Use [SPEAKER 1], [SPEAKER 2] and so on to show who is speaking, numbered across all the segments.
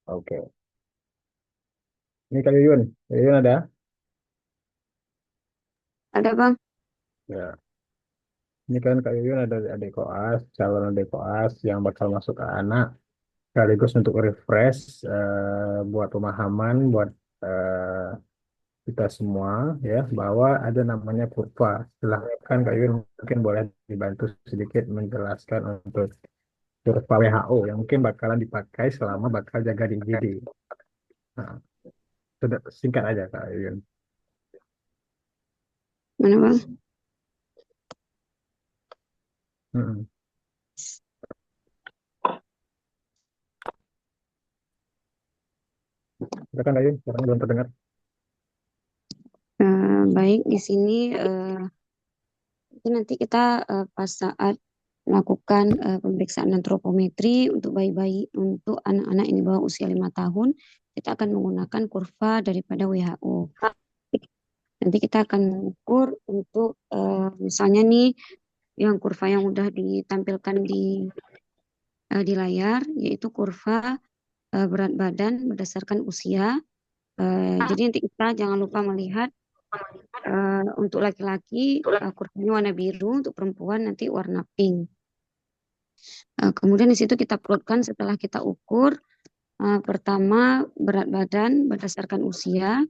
[SPEAKER 1] Oke. Ini Kak Yuyun. Kak Yuyun ada?
[SPEAKER 2] Ada Bang?
[SPEAKER 1] Ya. Ini kan Kak Yuyun ada adik koas, calon adik koas yang bakal masuk ke anak. Sekaligus untuk refresh buat pemahaman buat eh, kita semua ya bahwa ada namanya kurva. Silahkan Kak Yuyun mungkin boleh dibantu sedikit menjelaskan untuk kurva WHO yang mungkin bakalan dipakai selama bakal jaga di IGD. Nah, sudah singkat aja Kak Yuyun.
[SPEAKER 2] Mana Bang?
[SPEAKER 1] Mm-mm. Silakan Kak Yuyun, sekarang belum terdengar.
[SPEAKER 2] Baik, di sini mungkin nanti kita pas saat melakukan pemeriksaan antropometri untuk bayi-bayi, untuk anak-anak ini bawah usia 5 tahun, kita akan menggunakan kurva daripada WHO. Nanti kita akan mengukur untuk misalnya nih yang kurva yang udah ditampilkan di layar, yaitu kurva berat badan berdasarkan usia. Jadi nanti kita jangan lupa melihat untuk laki-laki kurvanya warna biru, untuk perempuan nanti warna pink. Kemudian di situ kita plotkan setelah kita ukur pertama berat badan berdasarkan usia.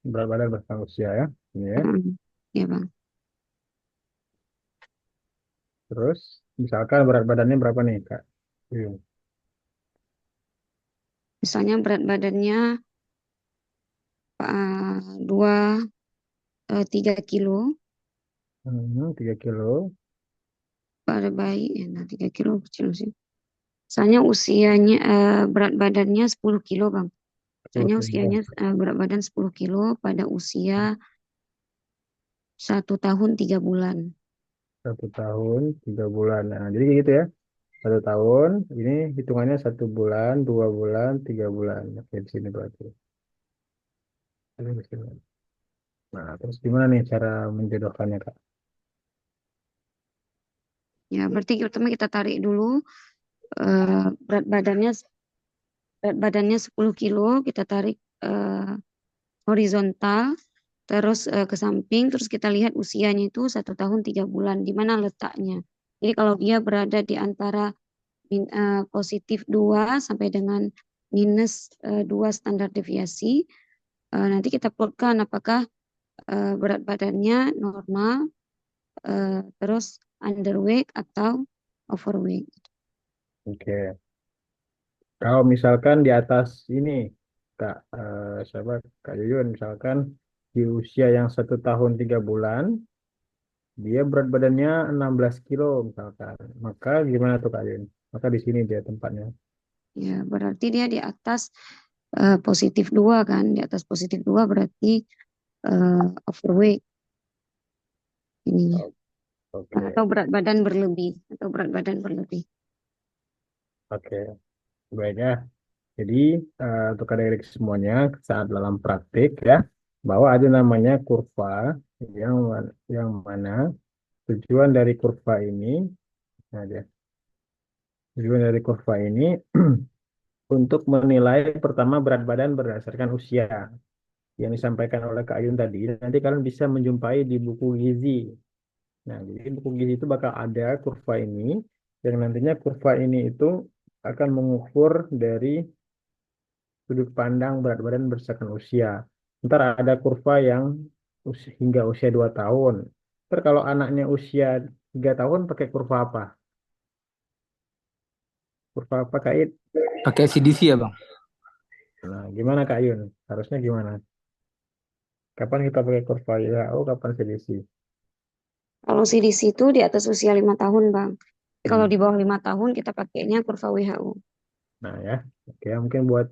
[SPEAKER 1] Berat badan bertanggung usia ya. Ini ya.
[SPEAKER 2] Ya Bang.
[SPEAKER 1] Terus, misalkan berat badannya berapa nih, Kak? Iya.
[SPEAKER 2] Misalnya berat badannya dua 3 kilo
[SPEAKER 1] 3 kilo.
[SPEAKER 2] pada bayi. Ya, nah 3 kilo kecil sih. Misalnya usianya berat badannya 10 kilo Bang.
[SPEAKER 1] 10
[SPEAKER 2] Misalnya
[SPEAKER 1] kilo.
[SPEAKER 2] usianya berat badan 10 kilo pada usia 1 tahun 3 bulan.
[SPEAKER 1] 1 tahun, 3 bulan. Nah, jadi gitu ya. 1 tahun, ini hitungannya 1 bulan, 2 bulan, 3 bulan. Oke, di sini berarti. Ini di sini. Nah, terus gimana nih cara menjodohkannya, Kak?
[SPEAKER 2] Ya, berarti pertama kita tarik dulu eh, berat badannya 10 kilo, kita tarik eh, horizontal, terus ke samping, terus kita lihat usianya itu 1 tahun 3 bulan, di mana letaknya. Jadi kalau dia berada di antara positif 2 sampai dengan minus 2 standar deviasi, nanti kita plotkan apakah berat badannya normal, terus underweight atau overweight.
[SPEAKER 1] Oke. Kalau misalkan di atas ini, Kak, siapa? Kak Yuyun, misalkan di usia yang 1 tahun 3 bulan, dia berat badannya 16 kilo misalkan. Maka gimana tuh Kak Yun? Maka di sini dia tempatnya.
[SPEAKER 2] Ya, berarti dia di atas positif 2 kan. Di atas positif 2 berarti overweight ininya.
[SPEAKER 1] O- Oke,
[SPEAKER 2] Atau berat badan berlebih. Atau berat badan berlebih.
[SPEAKER 1] oke. Baiknya. Jadi untuk adik-adik semuanya saat dalam praktik ya, bahwa ada namanya kurva yang mana tujuan dari kurva ini, nah dia, tujuan dari kurva ini untuk menilai pertama berat badan berdasarkan usia yang disampaikan oleh Kak Ayun tadi. Nanti kalian bisa menjumpai di buku gizi. Nah, jadi buku gizi itu bakal ada kurva ini, yang nantinya kurva ini itu akan mengukur dari sudut pandang berat badan berdasarkan usia. Ntar ada kurva yang hingga usia 2 tahun. Ntar kalau anaknya usia 3 tahun pakai kurva apa? Kurva apa Kak Id?
[SPEAKER 3] Pakai CDC ya bang?
[SPEAKER 1] Nah, gimana Kak Yun? Harusnya gimana? Kapan kita pakai kurva WHO, kapan selisih?
[SPEAKER 2] Kalau CDC itu di atas usia 5 tahun, Bang. Tapi kalau
[SPEAKER 1] Hmm.
[SPEAKER 2] di bawah 5 tahun kita pakainya kurva WHO.
[SPEAKER 1] Nah ya, oke mungkin buat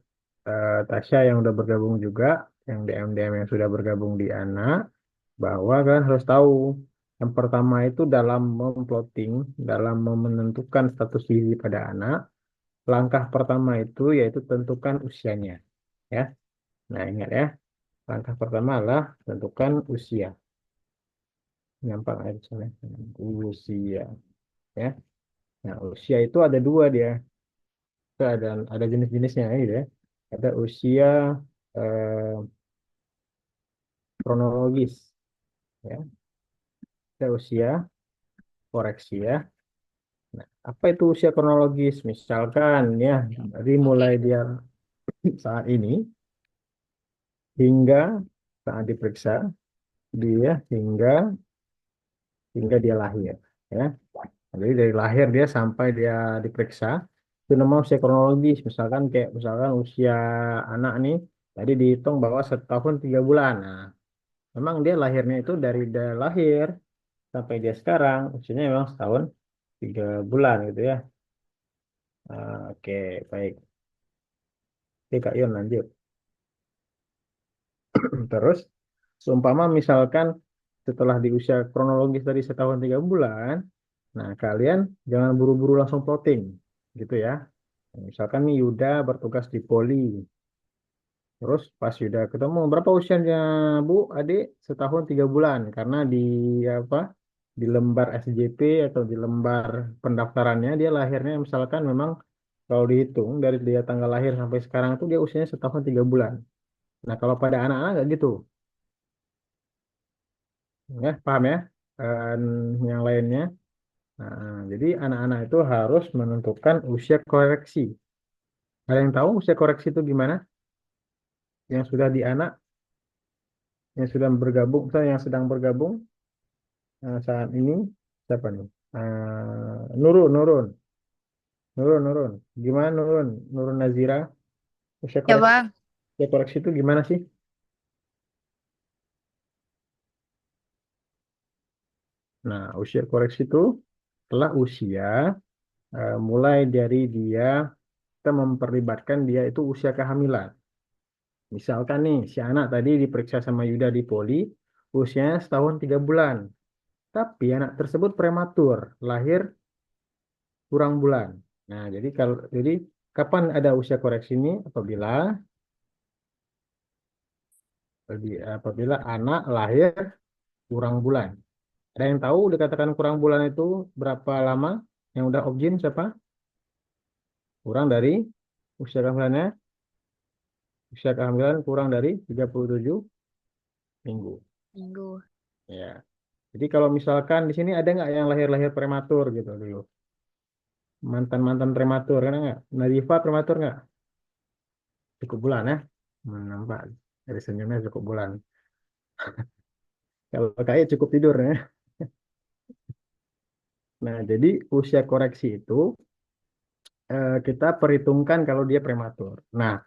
[SPEAKER 1] Tasya yang udah bergabung juga, yang DM-DM yang sudah bergabung di ANA, bahwa kan harus tahu yang pertama itu dalam memplotting, dalam menentukan status gizi pada anak, langkah pertama itu yaitu tentukan usianya, ya. Nah ingat ya, langkah pertama adalah tentukan usia. Gampang aja misalnya, usia, ya. Nah usia itu ada dua dia. ada jenis-jenisnya gitu ya. Ada usia eh, kronologis, ya. Ada usia koreksi ya. Nah, apa itu usia kronologis? Misalkan ya, dari mulai dia saat ini hingga saat diperiksa dia hingga dia lahir, ya. Jadi dari lahir dia sampai dia diperiksa itu namanya usia kronologis. Misalkan usia anak nih tadi dihitung bahwa 1 tahun 3 bulan. Nah, memang dia lahirnya itu dari dia lahir sampai dia sekarang usianya memang 1 tahun 3 bulan gitu ya. Oke, baik. Oke, Kak Yon lanjut. Terus, seumpama misalkan setelah di usia kronologis tadi 1 tahun 3 bulan, nah kalian jangan buru-buru langsung plotting, gitu ya. Misalkan nih Yuda bertugas di Poli, terus pas Yuda ketemu berapa usianya Bu, Adik? 1 tahun 3 bulan, karena di apa? Di lembar SJP atau di lembar pendaftarannya dia lahirnya misalkan memang kalau dihitung dari dia tanggal lahir sampai sekarang itu dia usianya 1 tahun 3 bulan. Nah kalau pada anak-anak nggak gitu, ya paham ya? Dan yang lainnya. Nah, jadi anak-anak itu harus menentukan usia koreksi. Ada yang tahu usia koreksi itu gimana? Yang sudah di anak, yang sudah bergabung, misalnya yang sedang bergabung saat ini siapa nih? Nurun, Nurun, Nurun, Nurun. Gimana Nurun? Nurun Nazira. Usia
[SPEAKER 4] Ya
[SPEAKER 1] koreksi,
[SPEAKER 4] Bang,
[SPEAKER 1] usia koreksi itu gimana sih? Nah, usia koreksi itu telah usia mulai dari dia kita memperlibatkan dia itu usia kehamilan. Misalkan nih, si anak tadi diperiksa sama Yuda di Poli, usianya 1 tahun 3 bulan. Tapi anak tersebut prematur, lahir kurang bulan. Nah, jadi kapan ada usia koreksi ini? Apabila anak lahir kurang bulan. Ada yang tahu dikatakan kurang bulan itu berapa lama? Yang udah objin siapa? Kurang dari usia kehamilannya, usia kehamilan kurang dari 37 minggu.
[SPEAKER 4] minggu.
[SPEAKER 1] Ya. Jadi kalau misalkan di sini ada nggak yang lahir-lahir prematur gitu dulu? Mantan-mantan prematur kan nggak? Nadifa prematur nggak? Cukup bulan ya? Nampak dari senyumnya cukup bulan. Kalau kayak cukup tidur ya. Nah, jadi usia koreksi itu kita perhitungkan kalau dia prematur. Nah,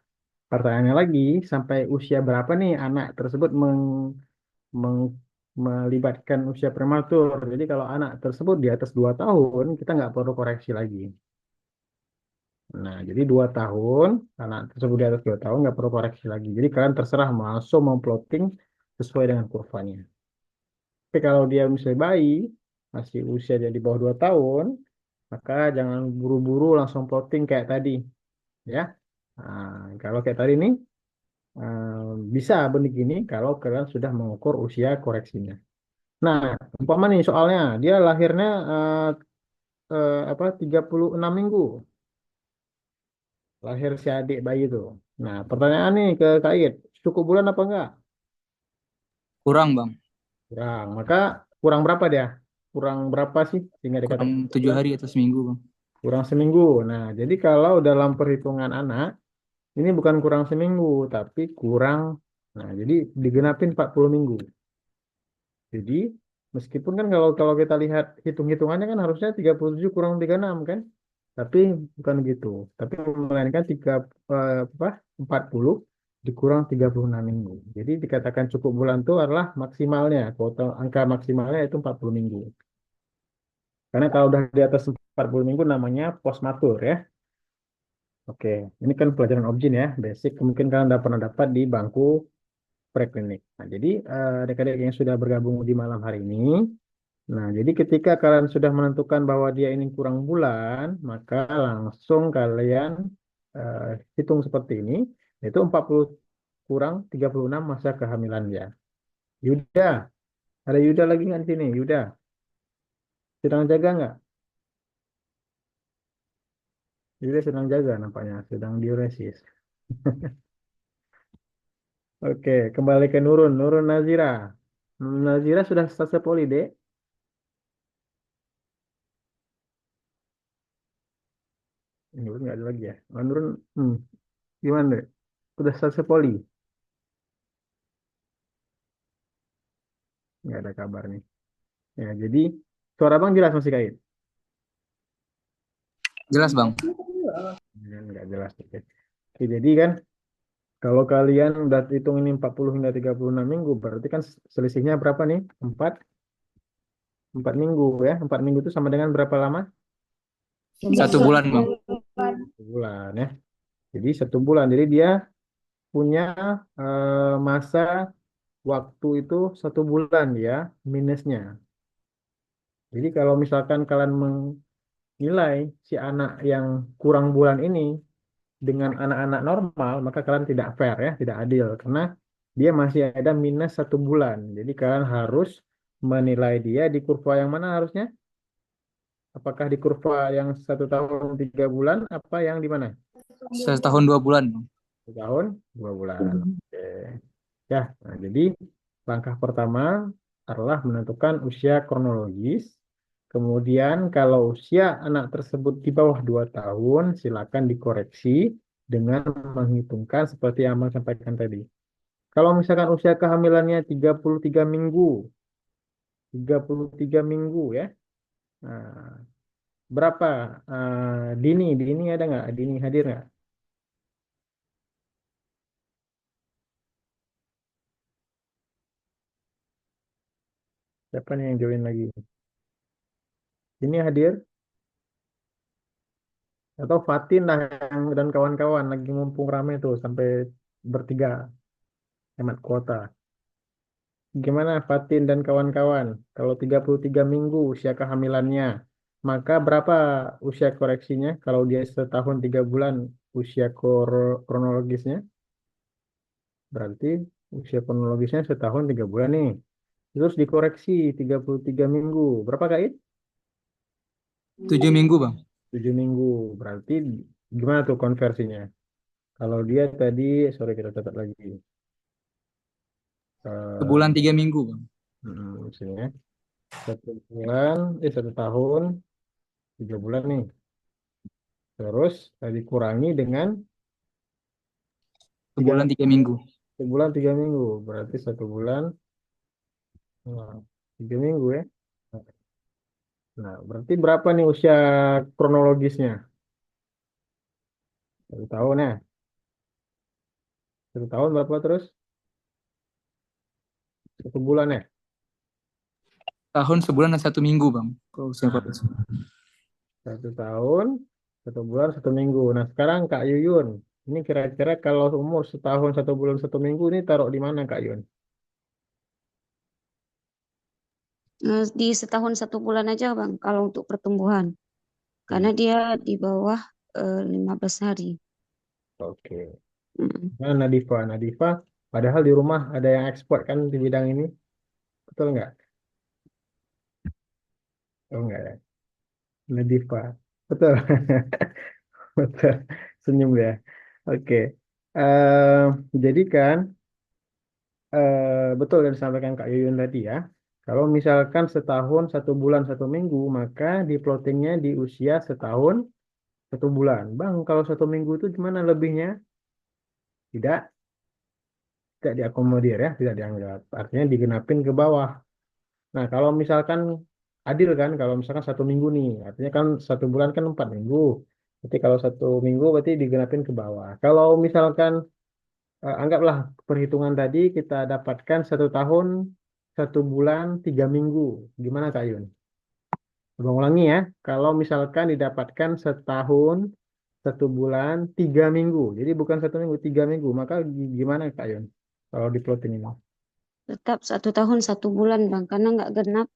[SPEAKER 1] pertanyaannya lagi, sampai usia berapa nih anak tersebut meng- melibatkan usia prematur. Jadi kalau anak tersebut di atas 2 tahun, kita nggak perlu koreksi lagi. Nah, jadi 2 tahun, anak tersebut di atas 2 tahun nggak perlu koreksi lagi. Jadi kalian terserah langsung memplotting sesuai dengan kurvanya. Tapi kalau dia misalnya bayi, masih usia dia di bawah 2 tahun, maka jangan buru-buru langsung plotting kayak tadi. Ya, nah, kalau kayak tadi nih, bisa begini kalau kalian sudah mengukur usia koreksinya. Nah, umpama nih soalnya, dia lahirnya 36 minggu, lahir si adik bayi itu. Nah, pertanyaan nih ke Kait, cukup bulan apa enggak?
[SPEAKER 3] Kurang bang,
[SPEAKER 1] Kurang. Maka kurang berapa dia? Kurang berapa sih sehingga
[SPEAKER 3] kurang
[SPEAKER 1] dikatakan cukup
[SPEAKER 3] 7
[SPEAKER 1] bulan?
[SPEAKER 3] hari atau seminggu bang.
[SPEAKER 1] Kurang seminggu. Nah, jadi kalau dalam perhitungan anak, ini bukan kurang seminggu, tapi kurang, nah jadi digenapin 40 minggu. Jadi, meskipun kan kalau kalau kita lihat hitung-hitungannya kan harusnya 37 kurang 36 kan? Tapi bukan gitu. Tapi melainkan 40 dikurang 36 minggu. Jadi dikatakan cukup bulan itu adalah maksimalnya. Kuota angka maksimalnya itu 40 minggu. Karena kalau udah di atas 40 minggu namanya postmatur ya. Oke, ini kan pelajaran objin ya, basic. Mungkin kalian udah pernah dapat di bangku preklinik. Nah, jadi adik-adik yang sudah bergabung di malam hari ini, nah jadi ketika kalian sudah menentukan bahwa dia ini kurang bulan, maka langsung kalian eh, hitung seperti ini, yaitu 40 kurang 36 masa kehamilan dia. Yuda, ada Yuda lagi nggak di sini? Yuda, sedang jaga nggak? Jadi dia sedang jaga nampaknya, sedang diuresis. Oke, kembali ke Nurun. Nurun Nazira. Nazira sudah selesai poli, Dek? Nurun nggak ada lagi ya? Oh, Nurun, gimana, Dek? Sudah selesai poli? Nggak ada kabar nih. Ya, jadi suara Bang jelas masih kait?
[SPEAKER 3] Jelas bang.
[SPEAKER 1] Nggak jelas. Oke. Oke, jadi kan kalau kalian udah hitung ini 40 hingga 36 minggu, berarti kan selisihnya berapa nih? 4 minggu ya. 4 minggu itu sama dengan berapa lama?
[SPEAKER 3] 1 bulan bang.
[SPEAKER 1] 1 bulan ya. Jadi 1 bulan. Jadi dia punya masa waktu itu 1 bulan ya minusnya. Jadi kalau misalkan kalian menilai si anak yang kurang bulan ini dengan anak-anak normal, maka kalian tidak fair ya, tidak adil karena dia masih ada minus 1 bulan. Jadi kalian harus menilai dia di kurva yang mana harusnya? Apakah di kurva yang 1 tahun 3 bulan, apa yang di mana?
[SPEAKER 3] 1 tahun 2 bulan bang.
[SPEAKER 1] 1 tahun 2 bulan. Oke. Ya, nah, jadi langkah pertama adalah menentukan usia kronologis. Kemudian kalau usia anak tersebut di bawah 2 tahun, silakan dikoreksi dengan menghitungkan seperti yang Abang sampaikan tadi. Kalau misalkan usia kehamilannya 33 minggu, 33 minggu ya. Nah, berapa Dini? Dini ada nggak? Dini hadir nggak? Siapa nih yang join lagi? Dini hadir? Atau Fatin lah yang dan kawan-kawan lagi mumpung rame tuh sampai bertiga hemat kuota. Gimana Fatin dan kawan-kawan? Kalau 33 minggu usia kehamilannya, maka berapa usia koreksinya? Kalau dia 1 tahun 3 bulan usia kronologisnya, berarti usia kronologisnya 1 tahun 3 bulan nih. Terus dikoreksi 33 minggu. Berapa kait?
[SPEAKER 3] 7 minggu bang.
[SPEAKER 1] 7 minggu. Berarti gimana tuh konversinya? Kalau dia tadi, sorry kita catat lagi.
[SPEAKER 3] Sebulan
[SPEAKER 1] Eh,
[SPEAKER 3] 3 minggu bang.
[SPEAKER 1] Sini ya. 1 bulan, 1 tahun 3 bulan nih. Terus dikurangi dengan tiga
[SPEAKER 3] Sebulan 3 minggu.
[SPEAKER 1] 1 bulan 3 minggu. Berarti 1 bulan, nah, 3 minggu ya. Nah, berarti berapa nih usia kronologisnya? 1 tahun ya. 1 tahun berapa terus? 1 bulan ya.
[SPEAKER 3] Tahun sebulan dan 1 minggu bang. Kalau usia
[SPEAKER 1] Nah,
[SPEAKER 3] koreksi.
[SPEAKER 1] 1 tahun, 1 bulan, 1 minggu. Nah, sekarang Kak Yuyun. Ini kira-kira kalau umur 1 tahun 1 bulan 1 minggu ini taruh di mana Kak Yun?
[SPEAKER 2] Di 1 tahun 1 bulan aja Bang, kalau untuk pertumbuhan. Karena
[SPEAKER 1] Di-
[SPEAKER 2] dia di bawah 15 hari.
[SPEAKER 1] Oke.
[SPEAKER 2] Mm.
[SPEAKER 1] Nah, Nadifa, Nadifa, padahal di rumah ada yang ekspor kan di bidang ini, betul nggak? Oh nggak ya, Nadifa, betul, betul, senyum ya. Oke, Eh, jadi kan betul yang disampaikan Kak Yuyun tadi ya. Kalau misalkan 1 tahun 1 bulan 1 minggu, maka di plottingnya di usia 1 tahun 1 bulan. Bang, kalau 1 minggu itu gimana lebihnya? Tidak, tidak diakomodir ya, tidak dianggap. Artinya digenapin ke bawah. Nah, kalau misalkan adil kan, kalau misalkan 1 minggu nih, artinya kan 1 bulan kan 4 minggu. Berarti kalau 1 minggu berarti digenapin ke bawah. Kalau misalkan anggaplah perhitungan tadi kita dapatkan 1 tahun 1 bulan 3 minggu. Gimana Kak Yun? Abang ulangi ya. Kalau misalkan didapatkan 1 tahun 1 bulan 3 minggu. Jadi bukan 1 minggu, 3 minggu. Maka gimana Kak Yun? Kalau di plotting ini.
[SPEAKER 2] Tetap 1 tahun 1 bulan Bang, karena nggak genap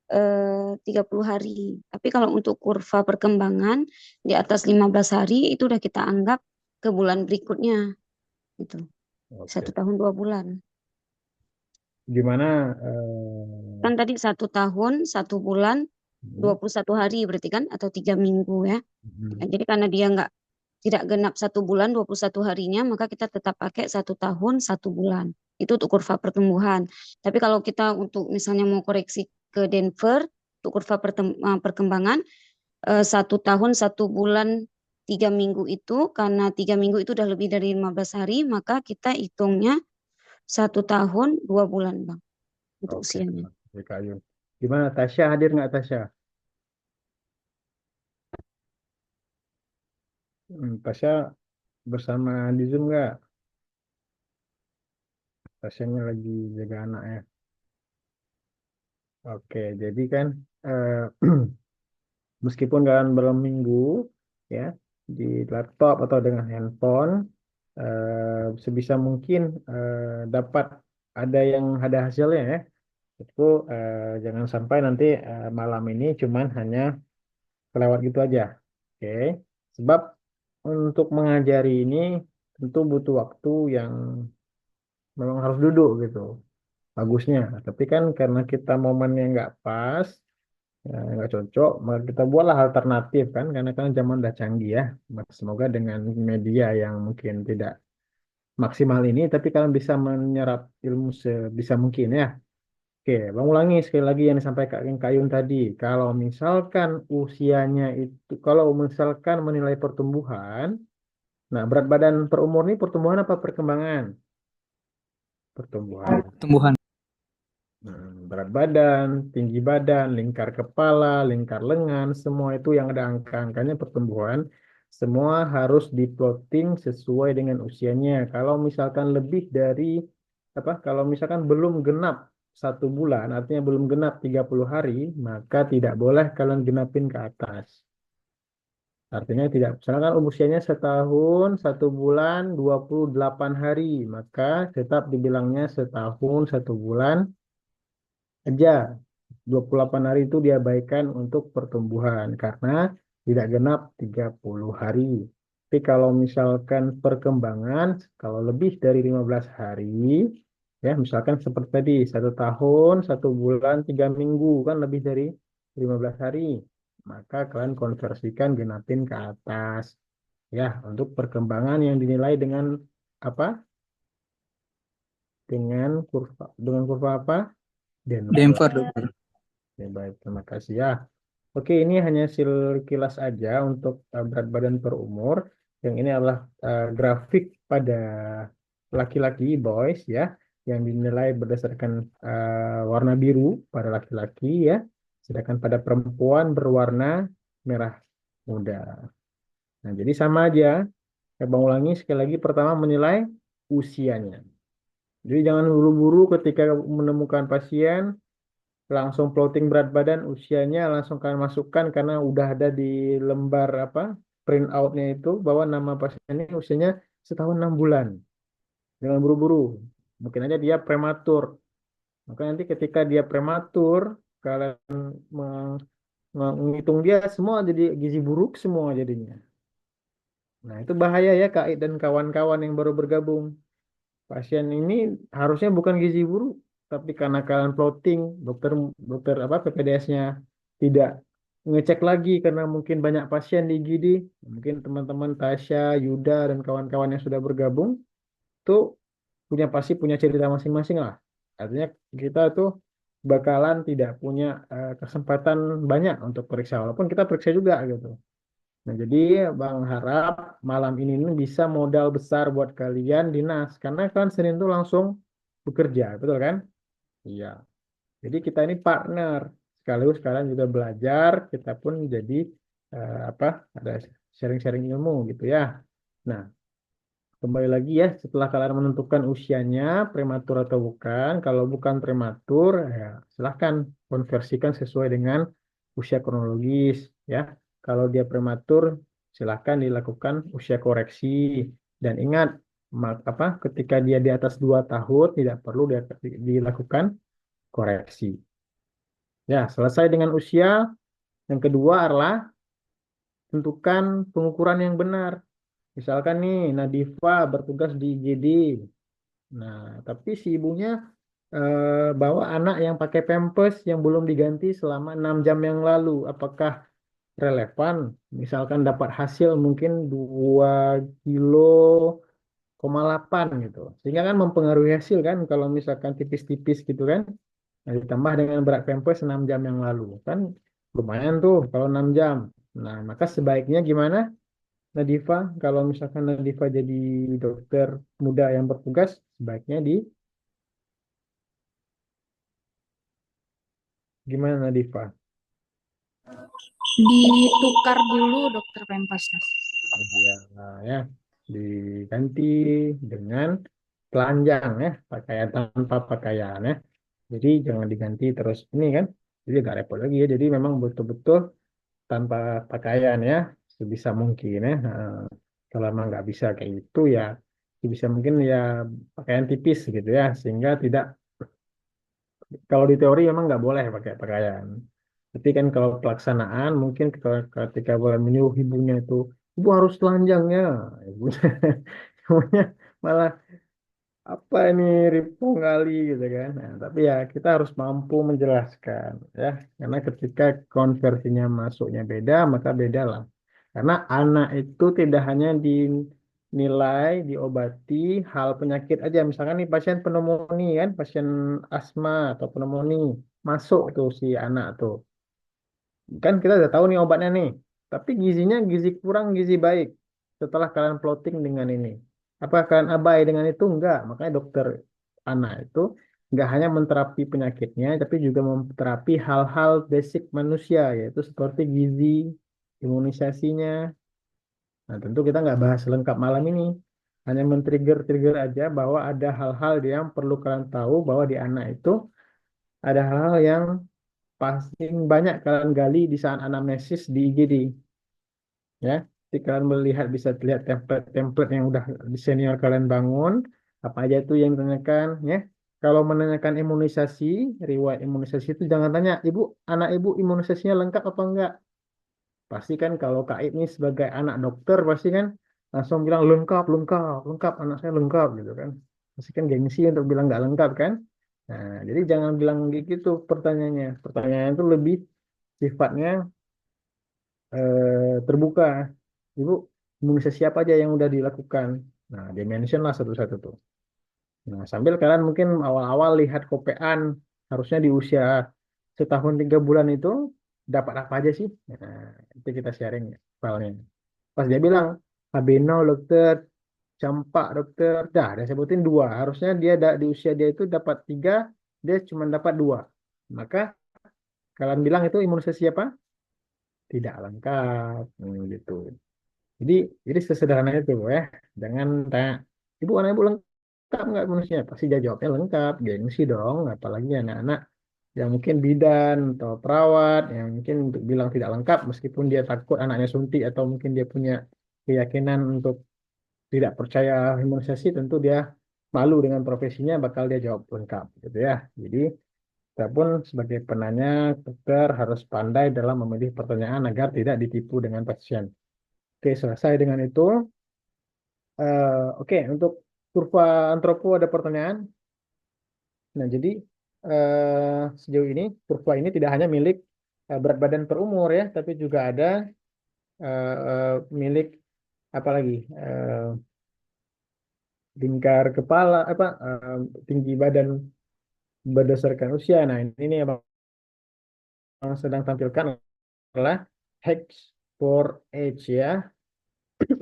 [SPEAKER 2] 30 hari. Tapi kalau untuk kurva perkembangan di atas 15 hari itu udah kita anggap ke bulan berikutnya gitu. satu
[SPEAKER 1] Oke.
[SPEAKER 2] tahun 2 bulan.
[SPEAKER 1] Gimana
[SPEAKER 2] Kan tadi 1 tahun 1 bulan
[SPEAKER 1] Hmm.
[SPEAKER 2] 21 hari berarti kan, atau 3 minggu ya.
[SPEAKER 1] Hmm.
[SPEAKER 2] Jadi karena dia nggak tidak genap 1 bulan 21 harinya, maka kita tetap pakai 1 tahun 1 bulan. Itu untuk kurva pertumbuhan. Tapi kalau kita untuk misalnya mau koreksi ke Denver, untuk kurva perkembangan, 1 tahun 1 bulan 3 minggu itu, karena 3 minggu itu udah lebih dari 15 hari, maka kita hitungnya 1 tahun 2 bulan, Bang, untuk
[SPEAKER 1] Oke,
[SPEAKER 2] usianya.
[SPEAKER 1] terima kasih Kak Yun. Gimana Tasya, hadir nggak Tasya? Tasya bersama di Zoom nggak? Tasyanya lagi jaga anak ya. Oke, jadi kan eh, meskipun kalian berminggu ya di laptop atau dengan handphone, sebisa mungkin dapat ada hasilnya ya. Itu jangan sampai nanti malam ini cuman hanya kelewat gitu aja. Oke, sebab untuk mengajari ini tentu butuh waktu yang memang harus duduk gitu. Bagusnya, tapi kan karena kita momennya nggak pas, nggak cocok, maka kita buatlah alternatif kan, karena kan zaman udah canggih ya. Semoga dengan media yang mungkin tidak maksimal ini, tapi kalian bisa menyerap ilmu sebisa mungkin ya. Oke, Bang ulangi sekali lagi yang disampaikan Kayun tadi. Kalau misalkan menilai pertumbuhan, nah berat badan per umur ini pertumbuhan apa perkembangan? Pertumbuhan.
[SPEAKER 3] Tumbuhan.
[SPEAKER 1] Berat badan, tinggi badan, lingkar kepala, lingkar lengan, semua itu yang ada angka-angkanya pertumbuhan, semua harus diplotting sesuai dengan usianya. Kalau misalkan lebih dari kalau misalkan belum genap 1 bulan, artinya belum genap 30 hari, maka tidak boleh kalian genapin ke atas. Artinya tidak, misalkan usianya 1 tahun 1 bulan 28 hari, maka tetap dibilangnya 1 tahun 1 bulan aja. 28 hari itu diabaikan untuk pertumbuhan karena tidak genap 30 hari. Tapi kalau misalkan perkembangan, kalau lebih dari 15 hari, ya misalkan seperti tadi, 1 tahun 1 bulan 3 minggu, kan lebih dari 15 hari. Maka kalian konversikan genapin ke atas. Ya, untuk perkembangan yang dinilai dengan apa? Dengan kurva apa? Denver.
[SPEAKER 3] Denver, dokter.
[SPEAKER 1] Ya, baik, terima kasih ya. Oke, ini hanya kilas aja untuk berat badan per umur. Yang ini adalah grafik pada laki-laki, boys ya, yang dinilai berdasarkan warna biru pada laki-laki ya, sedangkan pada perempuan berwarna merah muda. Nah, jadi sama aja. Saya Bang ulangi sekali lagi, pertama menilai usianya. Jadi jangan buru-buru ketika menemukan pasien langsung plotting berat badan usianya langsung kalian masukkan karena udah ada di lembar print outnya itu bahwa nama pasien ini usianya 1 tahun 6 bulan. Jangan buru-buru, mungkin aja dia prematur. Maka nanti ketika dia prematur, kalian menghitung dia semua jadi gizi buruk semua jadinya. Nah itu bahaya ya Kak Id dan kawan-kawan yang baru bergabung. Pasien ini harusnya bukan gizi buruk, tapi karena kalian plotting, dokter dokter PPDS-nya tidak ngecek lagi karena mungkin banyak pasien di IGD, mungkin teman-teman Tasya, Yuda dan kawan-kawan yang sudah bergabung tuh pasti punya cerita masing-masing lah. Artinya kita tuh bakalan tidak punya kesempatan banyak untuk periksa, walaupun kita periksa juga gitu. Nah, jadi Bang harap malam ini nih bisa modal besar buat kalian dinas karena kan Senin itu langsung bekerja, betul kan? Iya. Jadi kita ini partner. Sekaligus kalian juga belajar, kita pun jadi apa? Ada sharing-sharing ilmu gitu ya. Nah, kembali lagi ya setelah kalian menentukan usianya prematur atau bukan. Kalau bukan prematur, ya silahkan konversikan sesuai dengan usia kronologis ya. Kalau dia prematur, silahkan dilakukan usia koreksi. Dan ingat, ketika dia di atas 2 tahun tidak perlu dilakukan koreksi. Ya, selesai dengan usia. Yang kedua adalah tentukan pengukuran yang benar. Misalkan nih, Nadifa bertugas di IGD. Nah, tapi si ibunya bahwa anak yang pakai pampers yang belum diganti selama 6 jam yang lalu, apakah relevan? Misalkan dapat hasil mungkin 2,8 kg gitu. Sehingga kan mempengaruhi hasil kan kalau misalkan tipis-tipis gitu kan. Nah, ditambah dengan berat pampers 6 jam yang lalu. Kan lumayan tuh kalau 6 jam. Nah, maka sebaiknya gimana Nadifa? Kalau misalkan Nadifa jadi dokter muda yang bertugas, sebaiknya di gimana Nadifa?
[SPEAKER 4] Ditukar dulu dokter Pempasnya.
[SPEAKER 1] Ya, ya, diganti dengan telanjang ya, pakaian tanpa pakaian ya. Jadi jangan diganti terus ini kan. Jadi agak repot lagi ya. Jadi memang betul-betul tanpa pakaian ya, sebisa mungkin ya. Nah, kalau emang nggak bisa kayak itu ya, bisa mungkin ya pakaian tipis gitu ya, sehingga tidak. Kalau di teori memang nggak boleh pakai pakaian. Tapi kan kalau pelaksanaan mungkin ketika menyuruh ibunya itu, ibu harus telanjang ya, ibunya, ibunya malah apa ini ripong kali gitu kan. Nah, tapi ya kita harus mampu menjelaskan ya, karena ketika konversinya masuknya beda, maka beda lah. Karena anak itu tidak hanya dinilai, diobati hal penyakit aja. Misalkan nih pasien pneumonia kan, pasien asma atau pneumonia masuk tuh si anak tuh. Kan kita udah tahu nih obatnya nih. Tapi gizinya gizi kurang, gizi baik. Setelah kalian plotting dengan ini. Apa kalian abai dengan itu? Enggak. Makanya dokter anak itu enggak hanya menterapi penyakitnya, tapi juga menterapi hal-hal basic manusia, yaitu seperti gizi, imunisasinya. Nah, tentu kita nggak bahas lengkap malam ini. Hanya men-trigger aja bahwa ada hal-hal yang perlu kalian tahu bahwa di anak itu ada hal-hal yang paling banyak kalian gali di saat anamnesis di IGD. Ya, jadi kalian melihat bisa lihat template-template yang udah di senior kalian bangun, apa aja itu yang ditanyakan, ya. Kalau menanyakan imunisasi, riwayat imunisasi itu jangan tanya, ibu, anak ibu imunisasinya lengkap apa enggak? Pasti kan kalau Kak ini sebagai anak dokter pasti kan langsung bilang lengkap, lengkap, lengkap, anak saya lengkap gitu kan. Pasti kan gengsi untuk bilang nggak lengkap kan. Nah, jadi jangan bilang gitu pertanyaannya. Pertanyaan itu lebih sifatnya terbuka. Ibu, imunisasi apa aja yang udah dilakukan? Nah, dia mention lah satu-satu tuh. Nah, sambil kalian mungkin awal-awal lihat kopean, harusnya di usia setahun 3 bulan itu dapat apa aja sih? Nah, itu kita sharing ya, filenya. Pas dia bilang, Abeno dokter, campak dokter, dah, dia sebutin dua. Harusnya dia di usia dia itu dapat tiga, dia cuma dapat dua. Maka kalian bilang itu imunisasi apa? Tidak lengkap, gitu. Jadi, jadi sesederhana itu ya. Jangan tanya, ibu anak ibu lengkap nggak manusia? Pasti dia jawabnya lengkap, gengsi dong. Apalagi anak-anak yang mungkin bidan atau perawat yang mungkin untuk bilang tidak lengkap meskipun dia takut anaknya suntik atau mungkin dia punya keyakinan untuk tidak percaya imunisasi, tentu dia malu dengan profesinya, bakal dia jawab lengkap gitu ya. Jadi kita pun sebagai penanya dokter harus pandai dalam memilih pertanyaan agar tidak ditipu dengan pasien. Oke, selesai dengan itu. Oke, untuk kurva antropo ada pertanyaan. Nah, jadi sejauh ini kurva ini tidak hanya milik berat badan per umur ya, tapi juga ada milik apa lagi lingkar kepala apa tinggi badan berdasarkan usia. Nah, ini yang sedang tampilkan adalah Hex for age ya,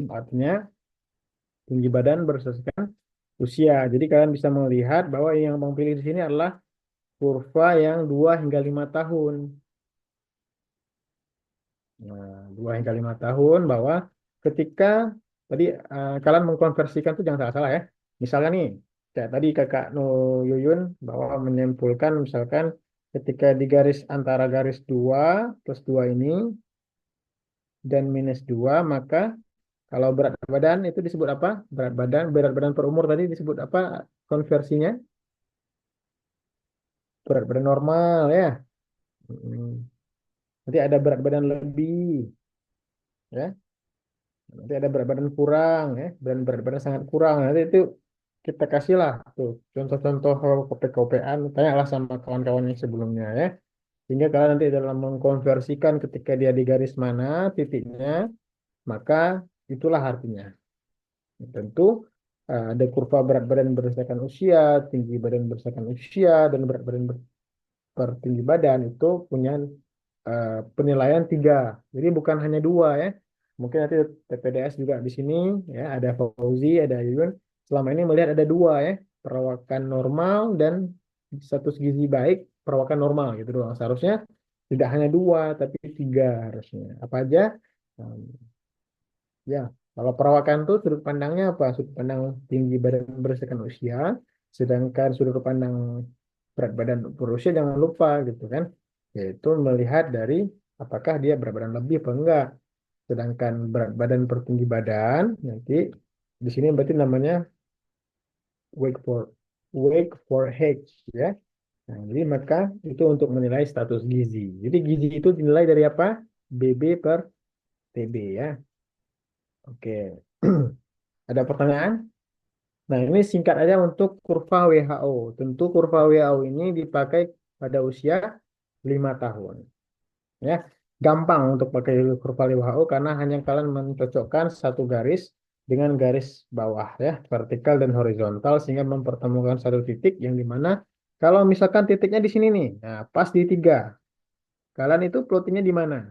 [SPEAKER 1] artinya tinggi badan berdasarkan usia. Jadi kalian bisa melihat bahwa yang Bang pilih di sini adalah kurva yang 2 hingga 5 tahun. Nah, 2 hingga 5 tahun bahwa ketika tadi kalian mengkonversikan itu jangan salah-salah ya. Misalkan nih, kayak tadi Kakak No Yuyun bahwa menyimpulkan misalkan ketika di garis antara garis 2 plus 2 ini dan minus 2 maka kalau berat badan itu disebut apa? Berat badan per umur tadi disebut apa konversinya? Berat badan normal ya. Hmm. Nanti ada berat badan lebih ya. Nanti ada berat badan kurang ya, dan berat badan sangat kurang. Nanti itu kita kasihlah tuh contoh-contoh kopi-kopian, tanyalah sama kawan-kawan yang sebelumnya ya. Sehingga kalian nanti dalam mengkonversikan ketika dia di garis mana titiknya, maka itulah artinya. Tentu ada kurva berat badan berdasarkan usia, tinggi badan berdasarkan usia, dan berat badan per tinggi badan itu punya penilaian tiga. Jadi bukan hanya dua ya. Mungkin nanti TPDS juga di sini ya ada Fauzi, ada Yuyun. Selama ini melihat ada dua ya, perawakan normal dan status gizi baik, perawakan normal gitu doang. Seharusnya tidak hanya dua, tapi tiga harusnya. Apa aja? Um, Ya, kalau perawakan tuh sudut pandangnya apa? Sudut pandang tinggi badan berdasarkan usia, sedangkan sudut pandang berat badan berusia jangan lupa gitu kan, yaitu melihat dari apakah dia berat badan lebih apa enggak. Sedangkan berat badan per tinggi badan nanti di sini berarti namanya weight for age ya. Nah, jadi maka itu untuk menilai status gizi. Jadi gizi itu dinilai dari apa? BB per TB ya. Oke. Ada pertanyaan? Nah, ini singkat aja untuk kurva WHO. Tentu kurva WHO ini dipakai pada usia 5 tahun. Ya, gampang untuk pakai kurva WHO karena hanya kalian mencocokkan satu garis dengan garis bawah ya, vertikal dan horizontal sehingga mempertemukan satu titik yang dimana kalau misalkan titiknya di sini nih, nah pas di tiga, kalian itu plottingnya di mana?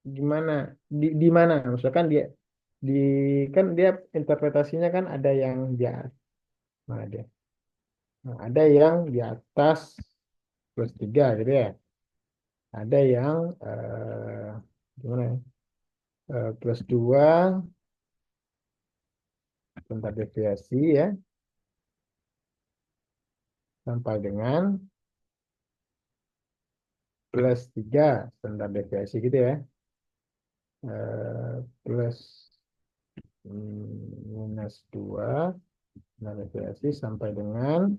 [SPEAKER 1] Gimana? Di mana? Misalkan dia di kan dia interpretasinya kan ada yang dia mana dia? Nah, ada yang di atas plus 3 gitu ya. Ada yang gimana ya? Plus 2 tentang deviasi ya. Sampai dengan plus 3 standar deviasi gitu ya. Plus minus 2 standar deviasi sampai dengan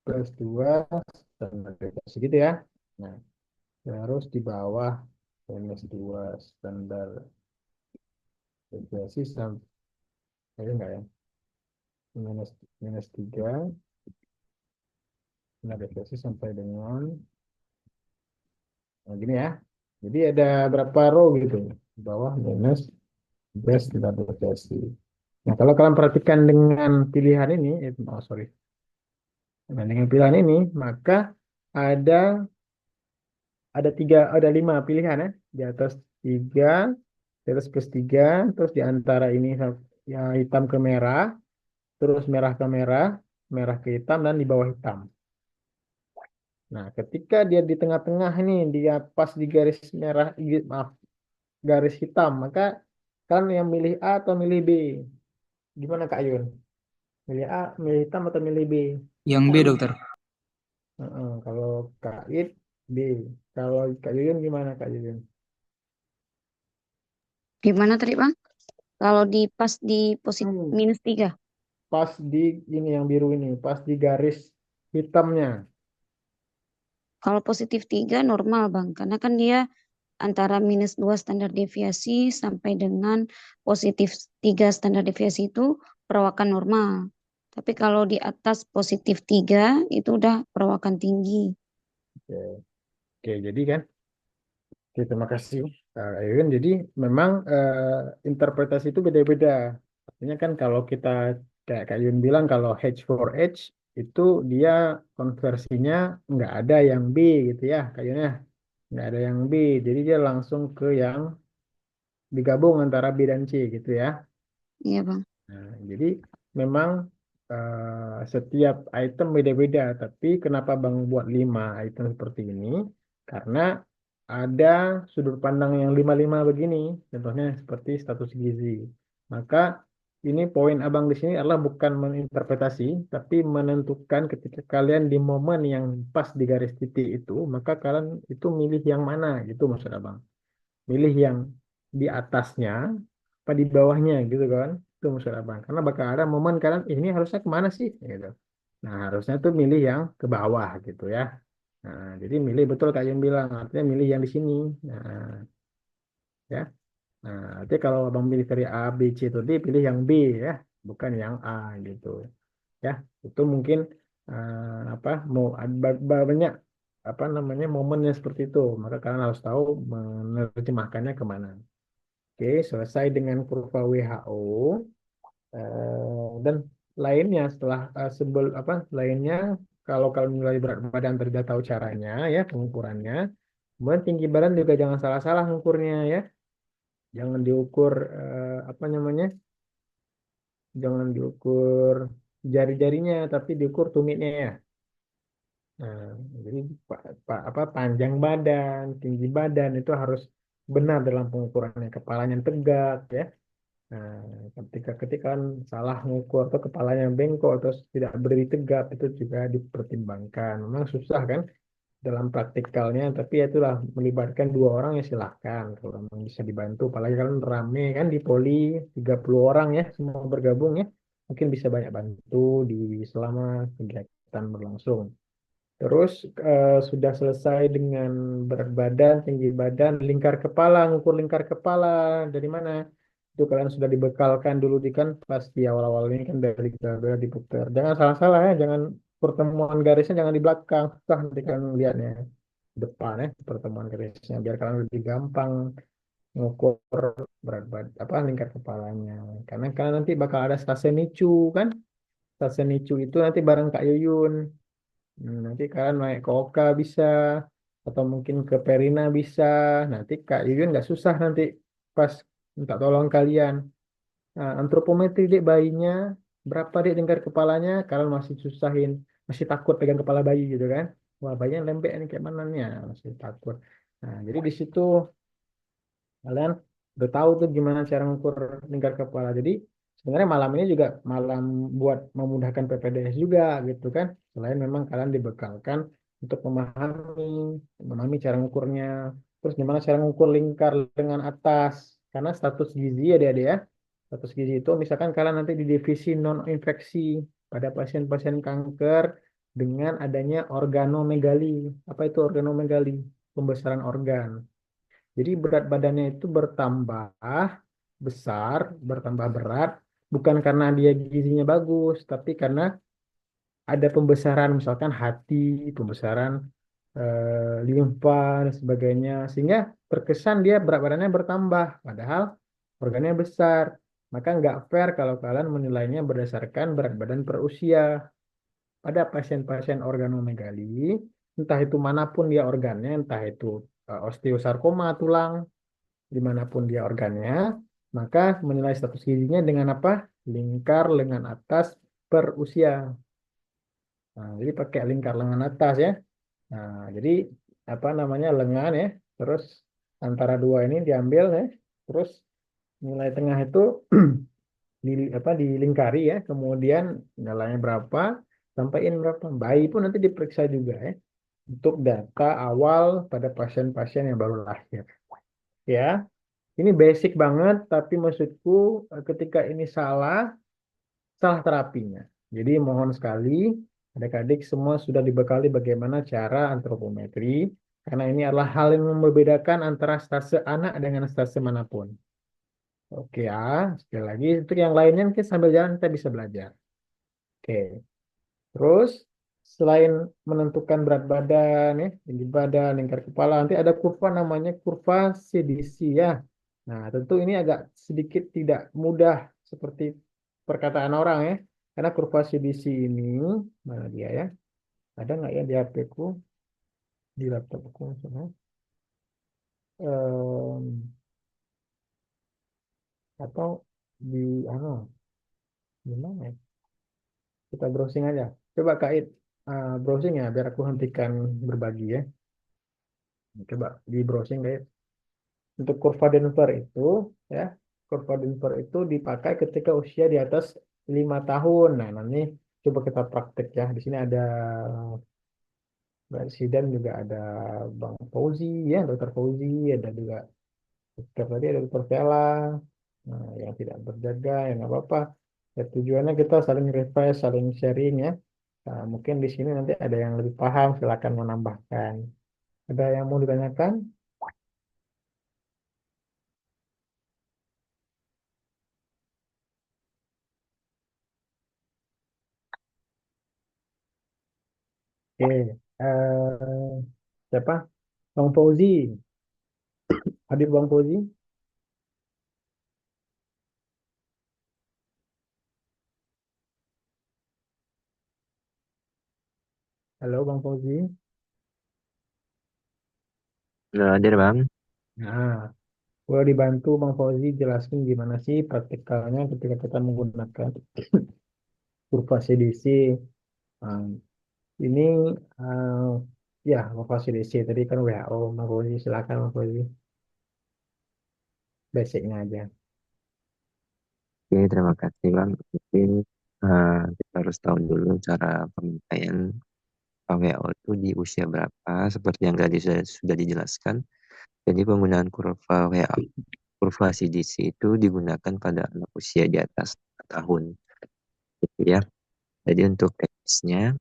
[SPEAKER 1] plus 2 standar deviasi gitu ya. Nah, terus di bawah minus 2 standar deviasi sampai enggak ya? Minus minus 3 standar deviasi sampai dengan nah, gini ya. Jadi ada berapa row gitu. Di bawah minus base standar deviasi. Nah, kalau kalian perhatikan dengan pilihan ini, oh sorry, nah, dengan pilihan ini, maka ada ada 5 pilihan ya. Di atas 3, di atas plus 3, terus di antara ini ya hitam ke merah, terus merah ke merah, merah ke hitam, dan di bawah hitam. Nah, ketika dia di tengah-tengah ini, dia pas di garis merah, maaf, garis hitam, maka kan yang milih A atau milih B? Gimana Kak Yun? Milih A, milih hitam atau milih B?
[SPEAKER 3] Yang B, dokter.
[SPEAKER 1] Kalau Kak It, B. Kalau Kak Yuyun gimana Kak Yuyun?
[SPEAKER 2] Gimana tadi Bang? Kalau di pas di positif
[SPEAKER 1] Hmm,
[SPEAKER 2] minus 3.
[SPEAKER 1] Pas di ini yang biru ini, pas di garis hitamnya.
[SPEAKER 2] Kalau positif 3 normal Bang. Karena kan dia antara minus 2 standar deviasi sampai dengan positif 3 standar deviasi itu perawakan normal. Tapi kalau di atas positif 3 itu udah perawakan tinggi.
[SPEAKER 1] Oke, Oke, jadi kan, oke, terima kasih Kak Yuyun. Jadi memang interpretasi itu beda-beda. Artinya kan kalau kita kayak Kak Yuyun bilang kalau H4H itu dia konversinya nggak ada yang B gitu ya Kak Yuyun ya. Nggak ada yang B, jadi dia langsung ke yang digabung antara B dan C gitu ya.
[SPEAKER 2] Iya Bang.
[SPEAKER 1] Nah, jadi memang setiap item beda-beda, tapi kenapa Bang buat 5 item seperti ini? Karena ada sudut pandang yang lima-lima begini, contohnya seperti status gizi. Maka ini poin Abang di sini adalah bukan menginterpretasi, tapi menentukan ketika kalian di momen yang pas di garis titik itu, maka kalian itu milih yang mana gitu maksud Abang. Milih yang di atasnya apa di bawahnya gitu kan, itu maksud abang karena bakal ada momen kalian ini harusnya kemana sih gitu. Nah harusnya tuh milih yang ke bawah gitu ya. Nah jadi milih betul kayak yang bilang artinya milih yang di sini. Nah ya, nah artinya kalau abang milih dari A B C itu D pilih yang B ya. bukan yang A gitu. Ya, itu mungkin apa mau banyak apa namanya momennya seperti itu. Maka kalian harus tahu menerjemahkannya kemana. Oke, selesai dengan kurva WHO dan lainnya setelah apa lainnya kalau kalian mulai berat badan tidak tahu caranya ya pengukurannya. Kemudian tinggi badan juga jangan salah-salah ngukurnya ya. Jangan diukur apa namanya? Jangan diukur jari-jarinya tapi diukur tumitnya ya. Nah, jadi apa panjang badan, tinggi badan itu harus benar dalam pengukurannya. Kepalanya yang tegak ya. Nah, ketika ketika kan salah mengukur atau kepalanya bengkok atau tidak berdiri tegak itu juga dipertimbangkan. Memang susah kan dalam praktikalnya, tapi ya itulah melibatkan dua orang ya silahkan kalau memang bisa dibantu. Apalagi kan rame kan di poli 30 orang ya semua bergabung ya. Mungkin bisa banyak bantu di selama kegiatan berlangsung. Terus sudah selesai dengan berat badan, tinggi badan, lingkar kepala, ngukur lingkar kepala dari mana? Itu kalian sudah dibekalkan dulu di kan pas di awal-awal ini kan dari Garuda diputar. Jangan salah-salah ya, jangan pertemuan garisnya jangan di belakang, susah nanti kan lihatnya depan ya pertemuan garisnya biar kalian lebih gampang ngukur berat badan apa lingkar kepalanya. Karena kalian nanti bakal ada stase nicu kan? Stase nicu itu nanti bareng Kak Yuyun. Nanti kalian naik ke Oka bisa, atau mungkin ke Perina bisa. Nanti Kak Yuyun nggak susah nanti pas minta tolong kalian. Nah, antropometri dek bayinya, berapa dek lingkar kepalanya, kalian masih susahin, masih takut pegang kepala bayi gitu kan. Wah, bayinya lembek nih kayak mana nih, ya, masih takut. Nah, jadi di situ kalian udah tahu tuh gimana cara mengukur lingkar kepala. Jadi sebenarnya malam ini juga malam buat memudahkan PPDS juga gitu kan. Selain memang kalian dibekalkan untuk memahami cara mengukurnya. Terus gimana cara mengukur lingkar dengan atas. Karena status gizi ya adik-adik ya. Status gizi itu misalkan kalian nanti di divisi non infeksi pada pasien-pasien kanker dengan adanya organomegali. Apa itu organomegali? Pembesaran organ. Jadi berat badannya itu bertambah besar, bertambah berat, bukan karena dia gizinya bagus, tapi karena ada pembesaran misalkan hati, pembesaran limfa dan sebagainya, sehingga terkesan dia berat badannya bertambah, padahal organnya besar. Maka nggak fair kalau kalian menilainya berdasarkan berat badan per usia. Pada pasien-pasien organomegali, entah itu manapun dia organnya, entah itu osteosarkoma tulang, dimanapun dia organnya, maka menilai status gizinya dengan apa? Lingkar lengan atas per usia. Nah, jadi pakai lingkar lengan atas ya. Nah, jadi apa namanya lengan ya, terus antara dua ini diambil ya, terus nilai tengah itu apa dilingkari ya, kemudian nilainya berapa, sampaiin berapa. Bayi pun nanti diperiksa juga ya, untuk data awal pada pasien-pasien yang baru lahir. Ya, ini basic banget, tapi maksudku ketika ini salah, salah terapinya. Jadi mohon sekali adik-adik semua sudah dibekali bagaimana cara antropometri, karena ini adalah hal yang membedakan antara stase anak dengan stase manapun. Oke ya, sekali lagi untuk yang lainnya mungkin sambil jalan kita bisa belajar. Oke, terus selain menentukan berat badan, ya, tinggi badan, lingkar kepala, nanti ada kurva namanya kurva CDC ya. Nah, tentu ini agak sedikit tidak mudah seperti perkataan orang ya. Karena kurva CDC ini, mana dia ya? Ada nggak ya di HP ku, di laptopku? Misalnya? Atau di, ano, di mana ya? Kita browsing aja. Coba Kak Id, browsing ya, biar aku hentikan berbagi ya. Coba di browsing Kak Id. Untuk kurva Denver itu, ya, kurva Denver itu dipakai ketika usia di atas 5 tahun. Nah, nanti coba kita praktek ya. Di sini ada Presiden juga ada Bang Fauzi ya, Dokter Fauzi, ada juga dokter tadi ada Dokter Vela. Nah, yang tidak berjaga, yang nggak apa-apa. Ya, tujuannya kita saling refresh, saling sharing ya. Nah, mungkin di sini nanti ada yang lebih paham, silakan menambahkan. Ada yang mau ditanyakan? Oke. Siapa? Bang Fauzi. Hadir Bang Fauzi. Halo Bang Fauzi.
[SPEAKER 5] Nggak hadir bang.
[SPEAKER 1] Nah, boleh dibantu Bang Fauzi jelasin gimana sih praktikalnya ketika kita menggunakan kurva CDC. Nah, ini eh, ya kurva CDC tadi kan WHO. Bang Fauzi silakan Bang Fauzi. Basicnya aja.
[SPEAKER 5] Oke, terima kasih bang. Mungkin kita harus tahu dulu cara pemakaian WHO itu di usia berapa. Seperti yang tadi sudah dijelaskan. Jadi penggunaan kurva WHO, kurva CDC itu digunakan pada anak usia di atas 4 tahun. Gitu ya. Jadi untuk teknisnya,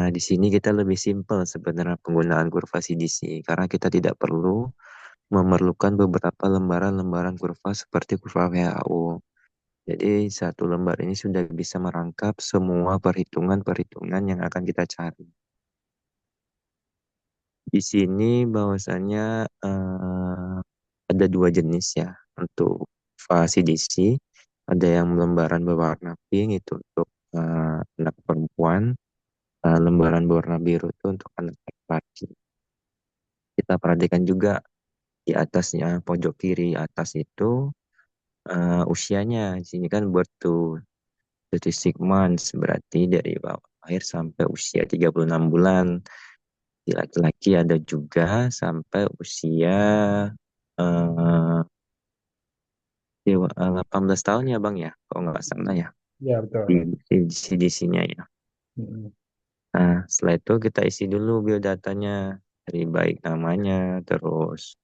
[SPEAKER 5] di sini kita lebih simpel sebenarnya penggunaan kurva CDC. Karena kita tidak perlu memerlukan beberapa lembaran-lembaran kurva seperti kurva WHO. Jadi satu lembar ini sudah bisa merangkap semua perhitungan-perhitungan yang akan kita cari. Di sini bahwasanya ada dua jenis ya untuk CDC. Ada yang lembaran berwarna pink itu untuk anak perempuan, lembaran berwarna biru itu untuk anak laki-laki. Kita perhatikan juga di atasnya pojok kiri atas itu usianya. Di sini kan birth to 36 months berarti dari bawah lahir sampai usia 36 bulan. Di laki-laki ada juga sampai usia 18 tahun ya Bang ya, kalau nggak salah ya
[SPEAKER 1] Ya
[SPEAKER 5] di,
[SPEAKER 1] betul.
[SPEAKER 5] di CDC-nya ya.
[SPEAKER 1] Mm-mm.
[SPEAKER 5] Nah, setelah itu kita isi dulu biodatanya dari baik namanya, terus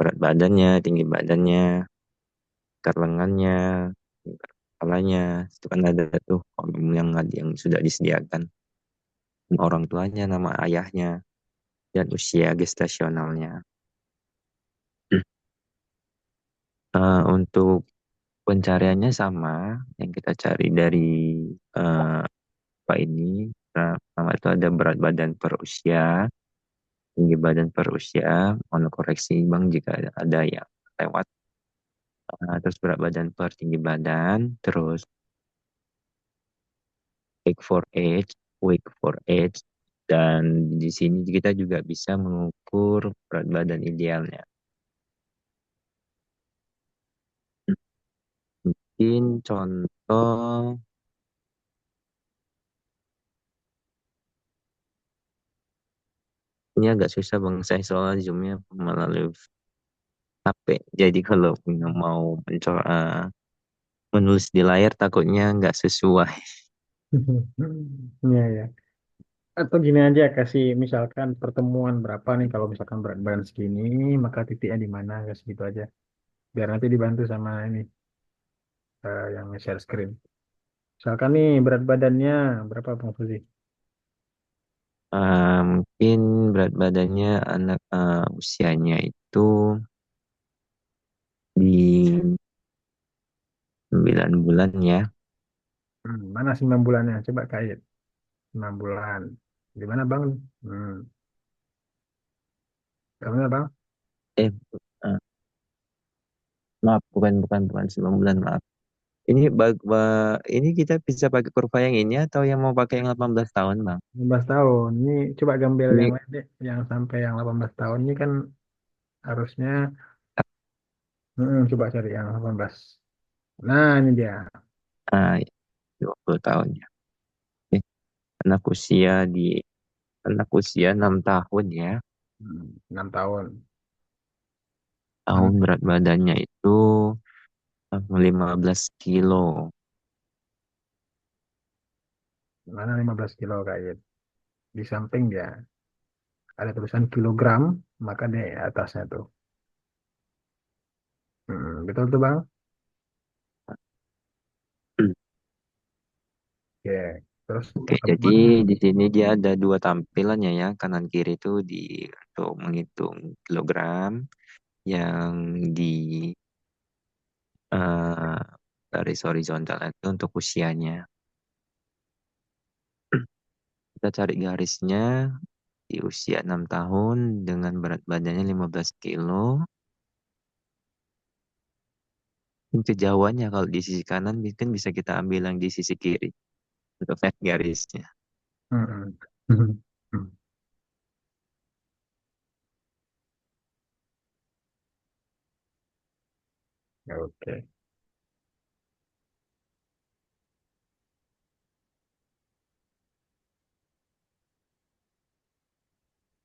[SPEAKER 5] berat badannya, tinggi badannya, akar lengannya, akar kepalanya. Itu kan ada tuh kolom yang sudah disediakan. Nama orang tuanya, nama ayahnya, dan usia gestasionalnya. Untuk pencariannya sama, yang kita cari dari eh, apa ini. Nah, pertama itu ada berat badan per usia, tinggi badan per usia, mohon koreksi Bang jika ada yang lewat. Terus berat badan per tinggi badan, terus weight for age, dan di sini kita juga bisa mengukur berat badan idealnya. Mungkin contoh ini agak susah Bang, saya soalnya zoomnya melalui HP. Jadi kalau mau menulis di layar takutnya nggak sesuai.
[SPEAKER 1] Ya, ya. Atau gini aja kasih misalkan pertemuan berapa nih kalau misalkan berat badan segini maka titiknya di mana kasih gitu aja biar nanti dibantu sama ini yang share screen. Misalkan nih berat badannya berapa Bang Fuzi?
[SPEAKER 5] Mungkin berat badannya anak usianya itu di 9 bulan ya.
[SPEAKER 1] Mana 9 bulannya? Coba kait 9 bulan. Di mana Bang? Hmm. Yang mana Bang?
[SPEAKER 5] Eh, eh, maaf, bukan 9 bulan, maaf. Ini ini kita bisa pakai kurva yang ini atau yang mau pakai yang 18 tahun, Bang?
[SPEAKER 1] 18 tahun. Ini coba gambar yang
[SPEAKER 5] Ini
[SPEAKER 1] lain deh. Yang sampai yang 18 tahun ini kan harusnya coba cari yang 18. Nah, ini dia.
[SPEAKER 5] ah, 20 tahun ya. Oke. Anak usia di anak usia 6 tahun ya.
[SPEAKER 1] 6 tahun. Mana
[SPEAKER 5] Tahun berat badannya itu 15 kilo.
[SPEAKER 1] mana 15 kilo kait. Di samping dia ada tulisan kilogram, maka di atasnya tuh. Betul tuh Bang? Oke. Terus
[SPEAKER 5] Oke, jadi
[SPEAKER 1] pertemuannya.
[SPEAKER 5] di sini dia ada dua tampilannya ya, kanan kiri itu untuk menghitung kilogram, yang di eh, garis horizontal itu untuk usianya. Kita cari garisnya di usia 6 tahun dengan berat badannya 15 kilo. Kejauhannya kalau di sisi kanan mungkin bisa kita ambil yang di sisi kiri untuk garisnya.
[SPEAKER 1] Mm-mm. Mm. Oke,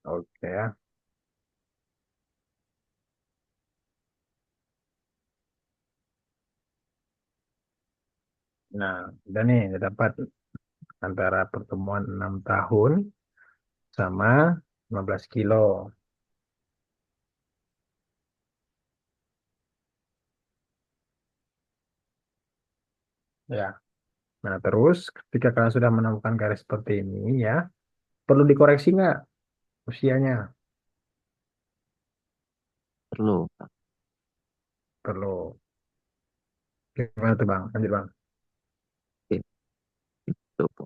[SPEAKER 1] oke ya. Nah, udah nih, udah dapat antara pertemuan 6 tahun sama 15 kilo. Ya. Nah, terus ketika kalian sudah menemukan garis seperti ini ya, perlu dikoreksi nggak usianya?
[SPEAKER 5] Perlu.
[SPEAKER 1] Perlu. Gimana tuh Bang? Lanjut Bang.
[SPEAKER 5] Oke.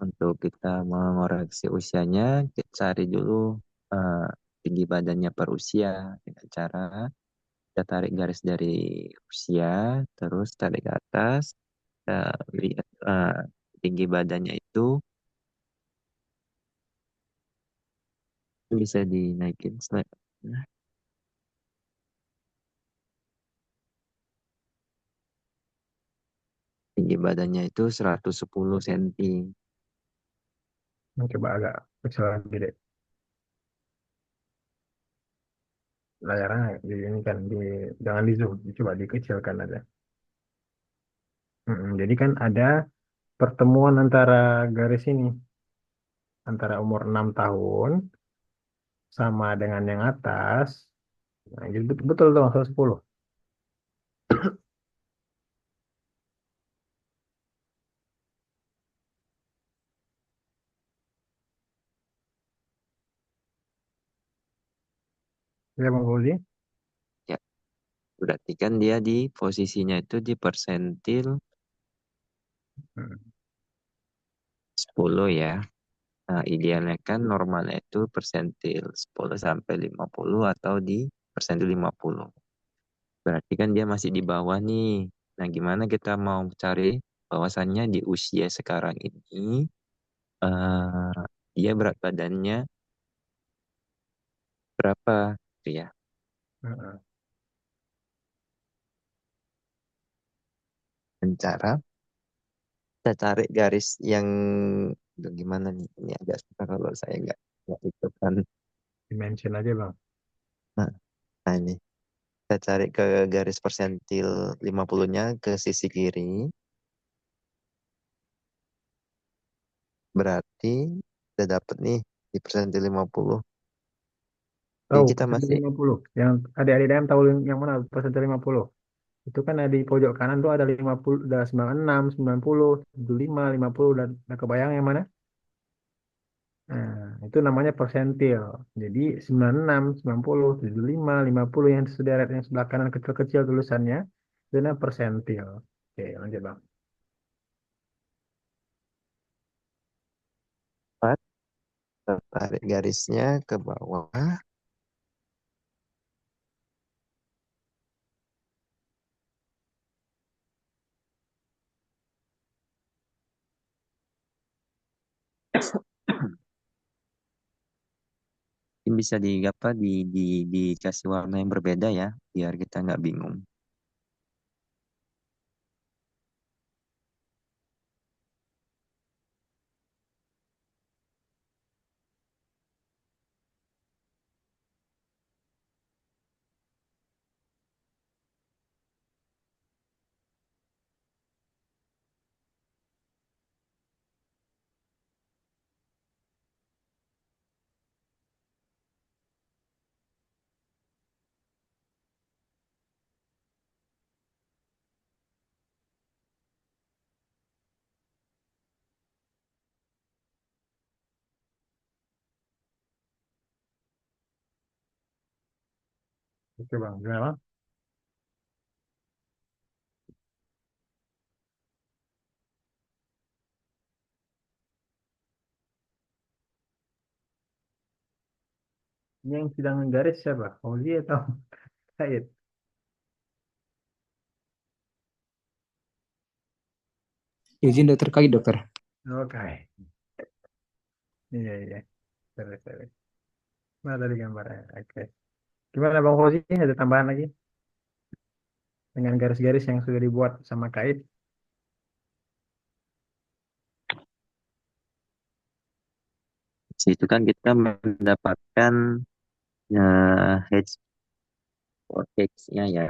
[SPEAKER 5] Untuk kita mengoreksi usianya, kita cari dulu eh, tinggi badannya per usia dengan cara kita tarik garis dari usia, terus tarik ke atas, kita lihat tinggi badannya itu bisa dinaikin slide. Nah, tinggi badannya itu 110 cm.
[SPEAKER 1] Coba agak kecil lagi deh. Layarnya di ini kan jangan di zoom, coba dikecilkan aja. Jadi kan ada pertemuan antara garis ini antara umur 6 tahun sama dengan yang atas. Nah, jadi betul, betul dong 110. Ya Bang Fauzi?
[SPEAKER 5] Ya, berarti kan dia di posisinya itu di persentil
[SPEAKER 1] Hmm.
[SPEAKER 5] 10 ya. Nah, idealnya kan normalnya itu persentil 10 sampai 50 atau di persentil 50. Berarti kan dia masih di bawah nih. Nah, gimana kita mau cari bahwasannya di usia sekarang ini eh dia berat badannya berapa gitu ya.
[SPEAKER 1] Heeh.
[SPEAKER 5] Dan cara kita cari garis yang Aduh, gimana nih? Ini agak susah kalau saya nggak itu kan.
[SPEAKER 1] Dimension aja Bang.
[SPEAKER 5] Nah, nah ini kita cari ke garis persentil 50-nya ke sisi kiri. Berarti udah dapet nih di persentil 50. Jadi
[SPEAKER 1] Tahu
[SPEAKER 5] kita
[SPEAKER 1] persentil
[SPEAKER 5] masih
[SPEAKER 1] 50. Yang adik-adik DM tahu yang mana persentil 50? Itu kan ada di pojok kanan tuh ada 50, ada 96, 90, 75, 50 dan udah kebayang yang mana? Nah, itu namanya persentil. Jadi 96, 90, 75, 50 yang sederet yang sebelah kanan kecil-kecil tulisannya itu namanya persentil. Oke, lanjut Bang.
[SPEAKER 5] empat, tarik garisnya ke bawah. Ini bisa di apa dikasih warna yang berbeda ya, biar kita nggak bingung.
[SPEAKER 1] Oke Bang, gimana Bang? Yang sedang menggaris siapa? Fauzi atau Said?
[SPEAKER 3] Izin dokter kaki dokter.
[SPEAKER 1] Oke. Iya, iya. Terus, terus. Mana tadi gambarnya? Oke. Gimana Bang Fauzi? Ada tambahan lagi? Dengan garis-garis yang sudah dibuat sama kait.
[SPEAKER 5] Di situ kan kita mendapatkan H for X-nya ya,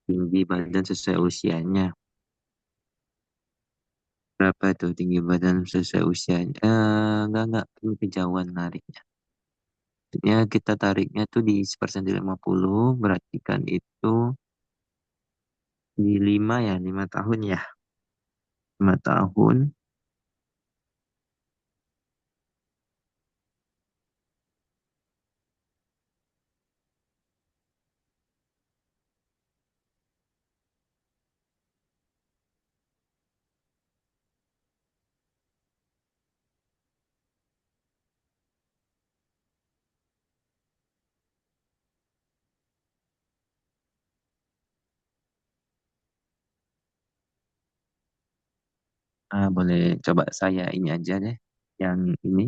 [SPEAKER 5] tinggi badan sesuai usianya. Berapa itu tinggi badan sesuai usianya? Enggak, ini kejauhan nariknya. Maksudnya kita tariknya tuh di persentil 50, berarti kan itu di 5 ya, 5 tahun ya. 5 tahun. Boleh coba saya ini aja deh. Yang ini.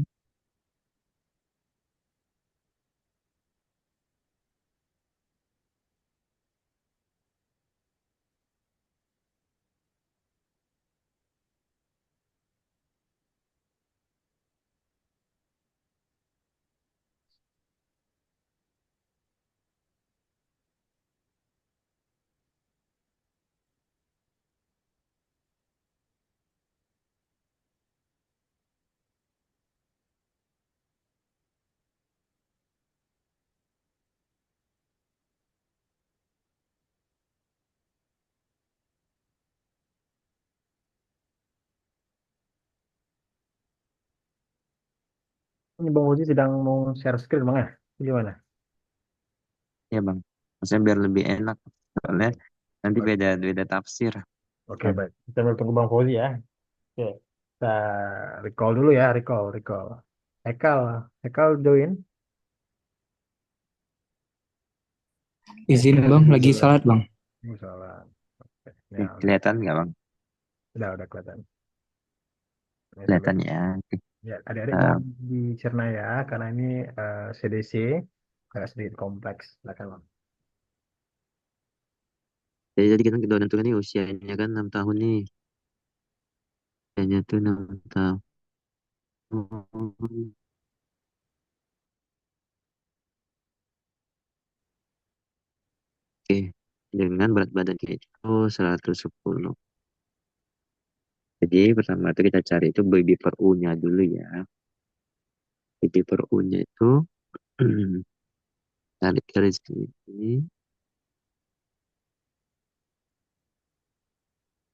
[SPEAKER 1] Ini Bang Fauzi sedang mau share screen Bang ya? Gimana?
[SPEAKER 5] Ya Bang. Maksudnya biar lebih enak. Soalnya nanti
[SPEAKER 1] Oke,
[SPEAKER 5] beda beda tafsir.
[SPEAKER 1] oke,
[SPEAKER 5] Nah,
[SPEAKER 1] baik. Kita tunggu Bang Fauzi ya. Oke. Kita recall dulu ya, recall, recall. Hekal, Hekal join.
[SPEAKER 3] Izin bang, lagi salat bang.
[SPEAKER 1] Salah. Ya,
[SPEAKER 5] kelihatan nggak Bang?
[SPEAKER 1] udah kelihatan. Ini sambil
[SPEAKER 5] Kelihatan ya. Oke.
[SPEAKER 1] ya, adik-adik
[SPEAKER 5] Nah,
[SPEAKER 1] mohon dicerna ya, karena ini CDC agak sedikit kompleks. Silakan Bang.
[SPEAKER 5] jadi kita menentukan nih usianya kan 6 tahun nih. Usianya tuh 6 tahun. Oke. Dengan berat badannya itu 110. Jadi pertama itu kita cari itu baby per U-nya dulu ya. Baby per U-nya itu tarik garis sini.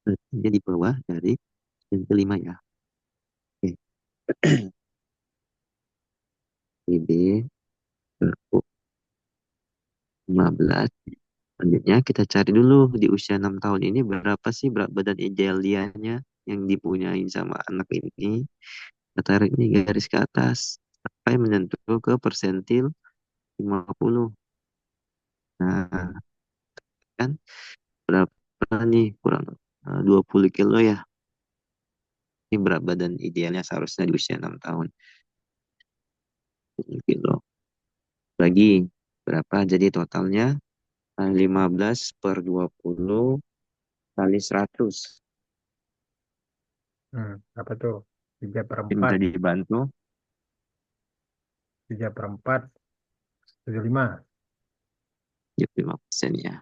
[SPEAKER 5] Berarti di bawah dari yang kelima ya. Oke. BB per U 15. Selanjutnya kita cari dulu di usia 6 tahun ini berapa sih berat badan idealnya yang dipunyain sama anak ini. Kita tarik nih garis ke atas sampai menyentuh ke persentil 50. Nah, kan berapa nih kurang 20 kilo ya. Ini berat badan idealnya seharusnya di usia 6 tahun. 20 kilo. Lagi berapa? Jadi totalnya 15 per 20 kali 100.
[SPEAKER 1] Apa tuh? 3 per
[SPEAKER 5] Minta
[SPEAKER 1] 4,
[SPEAKER 5] dibantu
[SPEAKER 1] 3 per 4, 75.
[SPEAKER 5] 5% ya.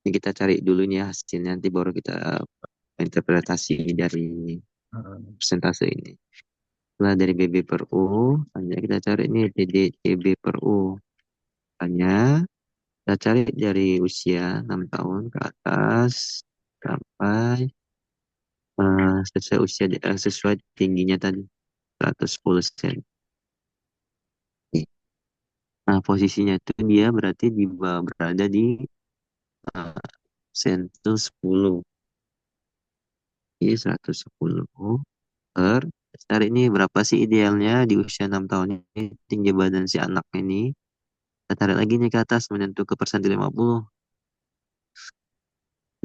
[SPEAKER 5] Ini kita cari dulu nih ya hasilnya, nanti baru kita interpretasi dari
[SPEAKER 1] Hmm.
[SPEAKER 5] persentase ini. Setelah dari BB per U, hanya kita cari ini TB per U. Hanya kita cari dari usia 6 tahun ke atas sampai sesuai usia sesuai tingginya tadi 110 cm. Nah, posisinya itu dia berarti berada di sentul 10. Ini 110 per Cari ini berapa sih idealnya di usia 6 tahun ini tinggi badan si anak ini. Kita tarik lagi nih ke atas menyentuh ke persentil 50.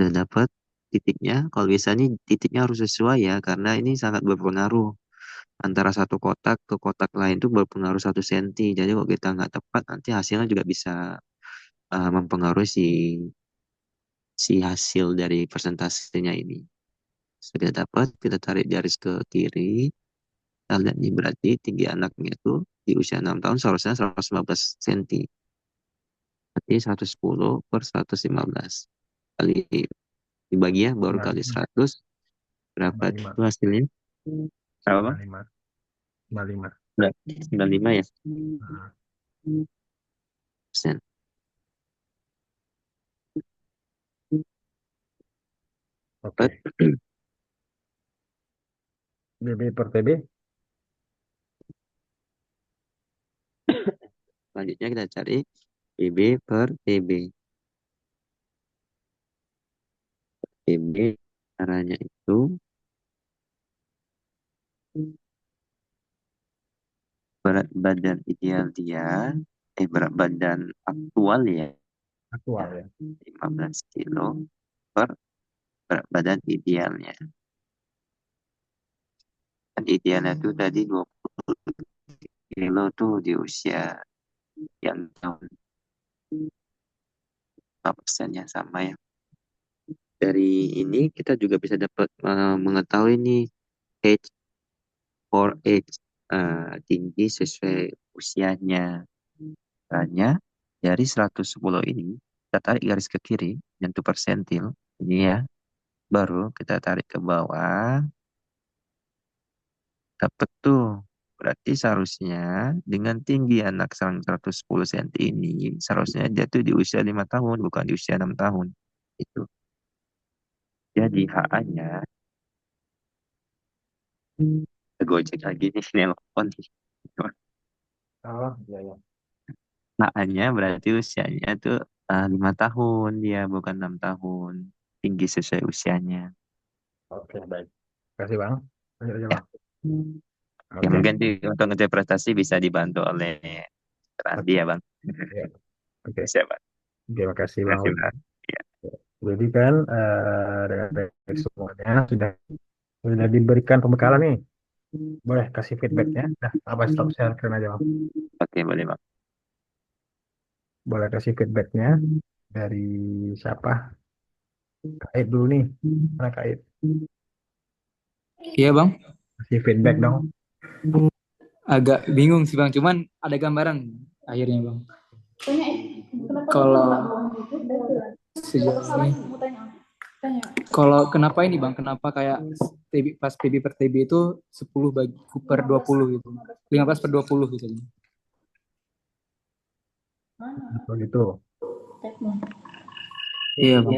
[SPEAKER 5] Udah dapat titiknya. Kalau bisa nih titiknya harus sesuai ya karena ini sangat berpengaruh. Antara satu kotak ke kotak lain tuh berpengaruh 1 senti. Jadi kalau kita nggak tepat nanti hasilnya juga bisa mempengaruhi si hasil dari persentasenya ini. Sudah dapat, kita tarik garis ke kiri. Kita lihat nih berarti tinggi anaknya itu di usia 6 tahun seharusnya 115 cm. Berarti 110 per 115. Kali dibagi ya, baru kali
[SPEAKER 1] 55,
[SPEAKER 5] 100. Berapa
[SPEAKER 1] 55,
[SPEAKER 5] itu hasilnya? Berapa bang?
[SPEAKER 1] 55, 55.
[SPEAKER 5] 95 ya?
[SPEAKER 1] Nah,
[SPEAKER 5] Persen.
[SPEAKER 1] oke. BB per TB,
[SPEAKER 5] Selanjutnya kita cari PB per TB. PB caranya itu berat badan ideal dia, berat badan aktual ya,
[SPEAKER 1] aktual ya.
[SPEAKER 5] 15 kilo per berat badan idealnya. Dan idealnya itu tadi 20 kilo tuh di usia yang tahun 5%-nya sama ya. Dari ini kita juga bisa dapat mengetahui nih age for age, tinggi sesuai usianya. Caranya dari 110 ini kita tarik garis ke kiri nyentuh persentil ini ya. Baru kita tarik ke bawah dapat tuh. Berarti seharusnya dengan tinggi anak 110 cm ini seharusnya dia tuh di usia 5 tahun bukan di usia 6 tahun. Itu. Jadi HA-nya Gojek lagi nih nelpon nih.
[SPEAKER 1] Oh, iya, iya.
[SPEAKER 5] HA-nya berarti usianya tuh 5 tahun dia bukan 6 tahun. Tinggi sesuai usianya.
[SPEAKER 1] Oke, baik. Terima kasih, Bang. Lanjut aja,
[SPEAKER 5] Ya,
[SPEAKER 1] Bang.
[SPEAKER 5] ya
[SPEAKER 1] Oke.
[SPEAKER 5] mungkin untuk interpretasi bisa dibantu oleh Randi
[SPEAKER 1] Oke.
[SPEAKER 5] ya Bang.
[SPEAKER 1] Ya, oke.
[SPEAKER 5] Siapa?
[SPEAKER 1] Terima kasih,
[SPEAKER 5] Terima
[SPEAKER 1] Bang
[SPEAKER 5] kasih
[SPEAKER 1] Willy.
[SPEAKER 5] Bang. Ya.
[SPEAKER 1] Jadi kan dengan baik semuanya sudah diberikan pembekalan nih. Boleh kasih feedbacknya. Nah, apa stop share keren aja, Bang.
[SPEAKER 5] Oke boleh Bang.
[SPEAKER 1] Boleh kasih feedbacknya dari siapa? Kait dulu nih. Mana Kait?
[SPEAKER 3] Iya bang,
[SPEAKER 1] Kasih feedback dong.
[SPEAKER 3] agak bingung sih bang, cuman ada gambaran akhirnya bang. Kalau sejauh ini, kalau kenapa ini bang, kenapa kayak pas PB per TB itu 10 bagi per 20 gitu, 15 per 20 gitu. Bang.
[SPEAKER 1] Begitu.
[SPEAKER 3] Iya bang.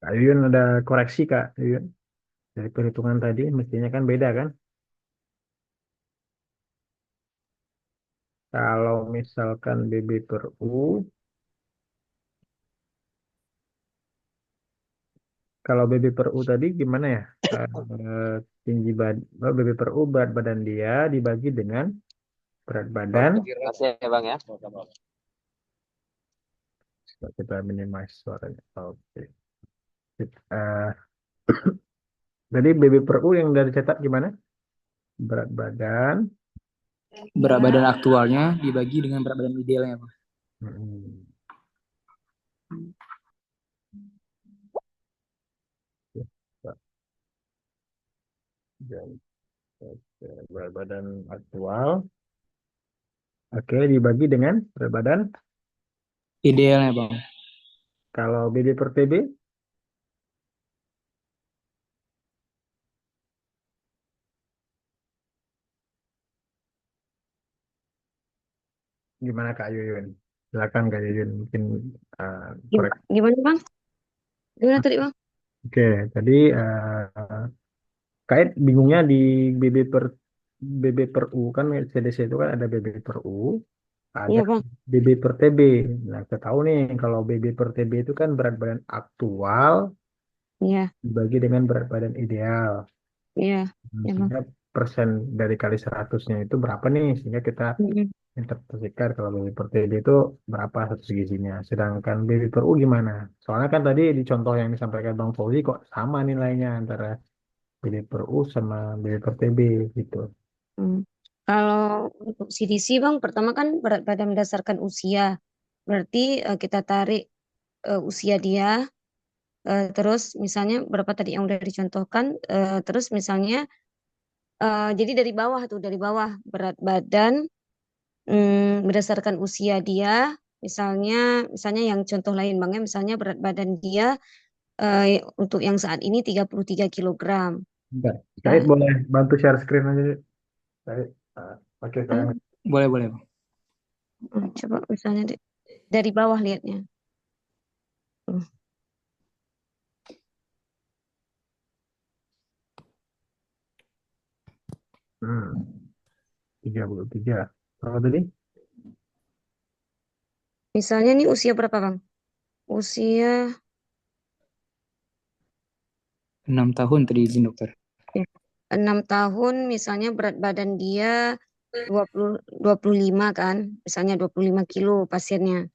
[SPEAKER 1] Kak Yuyun ada koreksi, Kak Yuyun. Dari perhitungan tadi mestinya kan beda kan? Kalau misalkan BB per U, kalau BB per U tadi gimana ya? Tinggi BB per U berat badan dia dibagi dengan berat badan.
[SPEAKER 5] Terima kasih ya Bang ya.
[SPEAKER 1] Kita minimize suaranya. Oke. Eh, Jadi BB per U yang dari cetak gimana? Berat badan.
[SPEAKER 3] Berat badan aktualnya dibagi dengan berat badan idealnya bang.
[SPEAKER 1] Hmm. Dan, oke, berat badan aktual. Oke, dibagi dengan berat badan.
[SPEAKER 3] Idealnya bang.
[SPEAKER 1] Kalau BB per TB, gimana Kak Yuyun? Silakan Kak Yuyun, mungkin koreksi.
[SPEAKER 2] Gimana Bang? Gimana tadi Bang?
[SPEAKER 1] Oke, tadi kait bingungnya di BB per U kan CDC itu kan ada BB per U, ada
[SPEAKER 2] Iya Bang.
[SPEAKER 1] BB per TB. Nah, kita tahu nih kalau BB per TB itu kan berat badan aktual
[SPEAKER 2] Iya,
[SPEAKER 1] dibagi dengan berat badan ideal.
[SPEAKER 2] iya, ya Bang.
[SPEAKER 1] Sehingga persen dari kali 100-nya itu berapa nih? Sehingga kita
[SPEAKER 2] Mm-mm.
[SPEAKER 1] interpretasikan kalau baby per TB itu berapa status gizinya. Sedangkan baby per U gimana? Soalnya kan tadi di contoh yang disampaikan Bang Fauzi kok sama nilainya antara baby per U sama baby per TB gitu.
[SPEAKER 2] Hmm. Kalau untuk CDC Bang, pertama kan berat badan berdasarkan usia. Berarti kita tarik usia dia, terus misalnya berapa tadi yang udah dicontohkan, terus misalnya jadi dari bawah tuh, dari bawah berat badan berdasarkan usia dia, misalnya yang contoh lain Bang ya, misalnya berat badan dia untuk yang saat ini 33 kilogram.
[SPEAKER 1] Bentar. Saya
[SPEAKER 2] Nah,
[SPEAKER 1] boleh bantu share screen aja. Saya pakai saya.
[SPEAKER 3] Boleh, boleh, Bang.
[SPEAKER 2] coba misalnya dari bawah lihatnya. Tuh.
[SPEAKER 1] Hmm, 33. Berapa tadi?
[SPEAKER 2] Misalnya nih usia berapa Bang? Usia
[SPEAKER 3] 6 tahun tadi izin dokter.
[SPEAKER 2] ya, 6 tahun, misalnya berat badan dia 25 kan, misalnya 25 kilo pasiennya.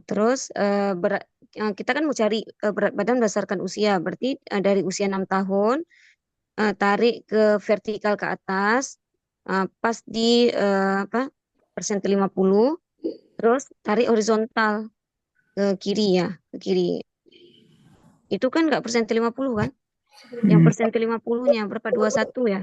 [SPEAKER 2] Terus kita kan mau cari berat badan berdasarkan usia, berarti dari usia 6 tahun, tarik ke vertikal ke atas, pas di apa persentil 50, terus tarik horizontal ke kiri ya, ke kiri. Itu kan nggak persentil 50 kan? Yang persentil 50-nya berapa? 21 ya?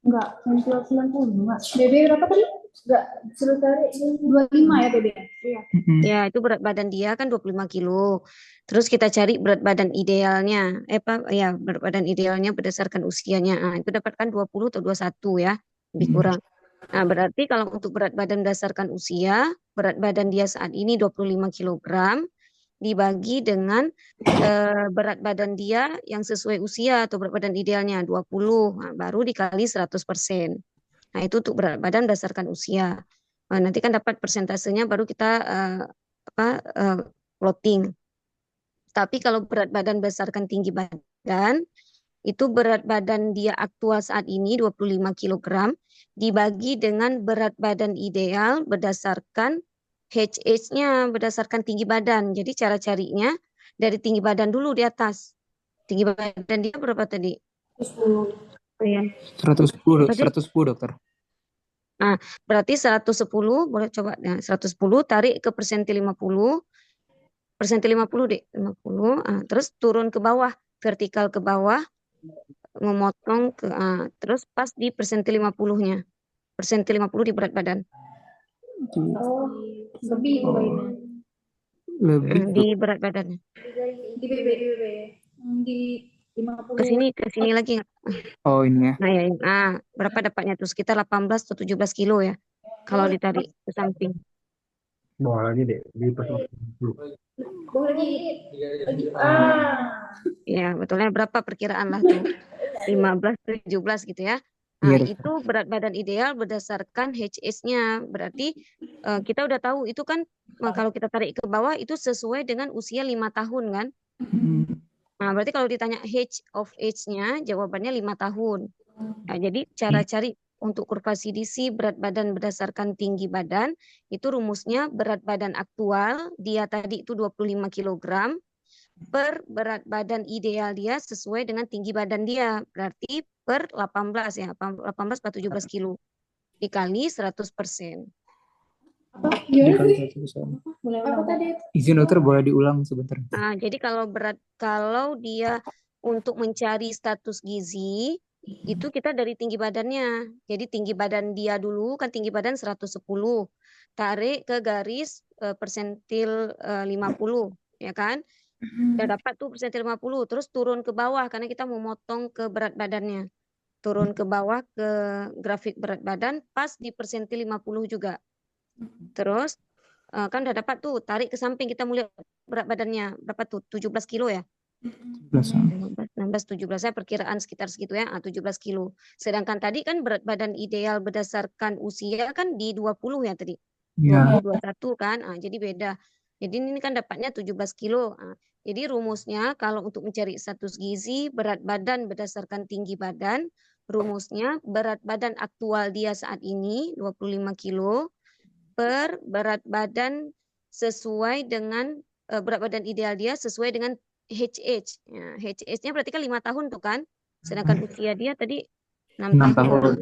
[SPEAKER 4] Enggak, sentil 90 enggak. BB berapa tadi? Enggak, suruh tarik 25 ya BB. Iya.
[SPEAKER 2] Ya, itu berat badan dia kan 25 kilo. Terus kita cari berat badan idealnya. Apa ya, berat badan idealnya berdasarkan usianya. Nah, itu dapatkan 20 atau 21 ya, lebih kurang. Nah, berarti kalau untuk berat badan berdasarkan usia, berat badan dia saat ini 25 kilogram dibagi dengan berat badan dia yang sesuai usia atau berat badan idealnya 20. Nah, baru dikali 100%. Nah, itu untuk berat badan berdasarkan usia. Nanti kan dapat persentasenya baru kita apa plotting. Tapi kalau berat badan berdasarkan tinggi badan, itu berat badan dia aktual saat ini 25 kilogram dibagi dengan berat badan ideal berdasarkan HH-nya, berdasarkan tinggi badan. Jadi cara carinya dari tinggi badan dulu di atas. Tinggi badan dia berapa tadi?
[SPEAKER 4] 10.
[SPEAKER 2] Oh, iya.
[SPEAKER 3] 110,
[SPEAKER 2] Berarti
[SPEAKER 3] 110 dokter.
[SPEAKER 2] Nah, berarti 110, boleh coba. Nah, 110 tarik ke persentil 50. Persentil 50 deh, 50. Terus turun ke bawah, vertikal ke bawah, memotong ke, terus pas di persentil 50-nya. Persentil 50 di berat badan.
[SPEAKER 4] Oh, lebih itu bayinya.
[SPEAKER 3] Lebih
[SPEAKER 2] Di berat badannya.
[SPEAKER 4] Di BB, di BB. Di 50.
[SPEAKER 2] Ke sini lagi.
[SPEAKER 3] oh ini ya.
[SPEAKER 2] Nah, ya, berapa dapatnya tuh? Sekitar 18 atau 17 kilo ya. Kalau ditarik ke samping.
[SPEAKER 1] Bawa lagi deh di persen 10.
[SPEAKER 4] Boleh lagi.
[SPEAKER 2] Ya, betulnya berapa perkiraan lah tuh? 15, 17 gitu ya.
[SPEAKER 3] Iya
[SPEAKER 2] Nah,
[SPEAKER 3] dokter.
[SPEAKER 2] itu berat badan ideal berdasarkan HS-nya. Berarti kita udah tahu itu kan kalau kita tarik ke bawah itu sesuai dengan usia 5 tahun kan. Nah, berarti kalau ditanya H of age-nya jawabannya 5 tahun. Nah, jadi cara cari untuk kurva CDC berat badan berdasarkan tinggi badan itu rumusnya berat badan aktual dia tadi itu 25 kilogram per berat badan ideal dia sesuai dengan tinggi badan dia. Berarti per 18 ya, 18 per 17 kilo. Dikali 100%.
[SPEAKER 3] Dikali 100%.
[SPEAKER 4] Apa tadi?
[SPEAKER 3] Izin dokter boleh diulang sebentar.
[SPEAKER 2] Nah, jadi kalau dia untuk mencari status gizi, itu kita dari tinggi badannya. Jadi tinggi badan dia dulu, kan tinggi badan 110. Tarik ke garis persentil 50, ya kan? Udah dapat tuh persentil 50, terus turun ke bawah karena kita mau motong ke berat badannya. Turun ke bawah ke grafik berat badan pas di persentil 50 juga. Terus kan udah dapat tuh, tarik ke samping kita mau lihat berat badannya. Berapa tuh? 17 kilo ya? 15, 16, 17 saya perkiraan sekitar segitu ya, 17 kilo. Sedangkan tadi kan berat badan ideal berdasarkan usia kan di 20 ya tadi.
[SPEAKER 3] Iya.
[SPEAKER 2] 20, 21 kan, jadi beda. Jadi ini kan dapatnya 17 kilo. Nah, jadi rumusnya kalau untuk mencari status gizi, berat badan berdasarkan tinggi badan, rumusnya berat badan aktual dia saat ini 25 kilo per berat badan sesuai dengan berat badan ideal dia sesuai dengan HH. Ya, HH-nya berarti kan 5 tahun tuh kan. Sedangkan usia dia tadi 6
[SPEAKER 3] 6
[SPEAKER 2] tahun.
[SPEAKER 3] tahun.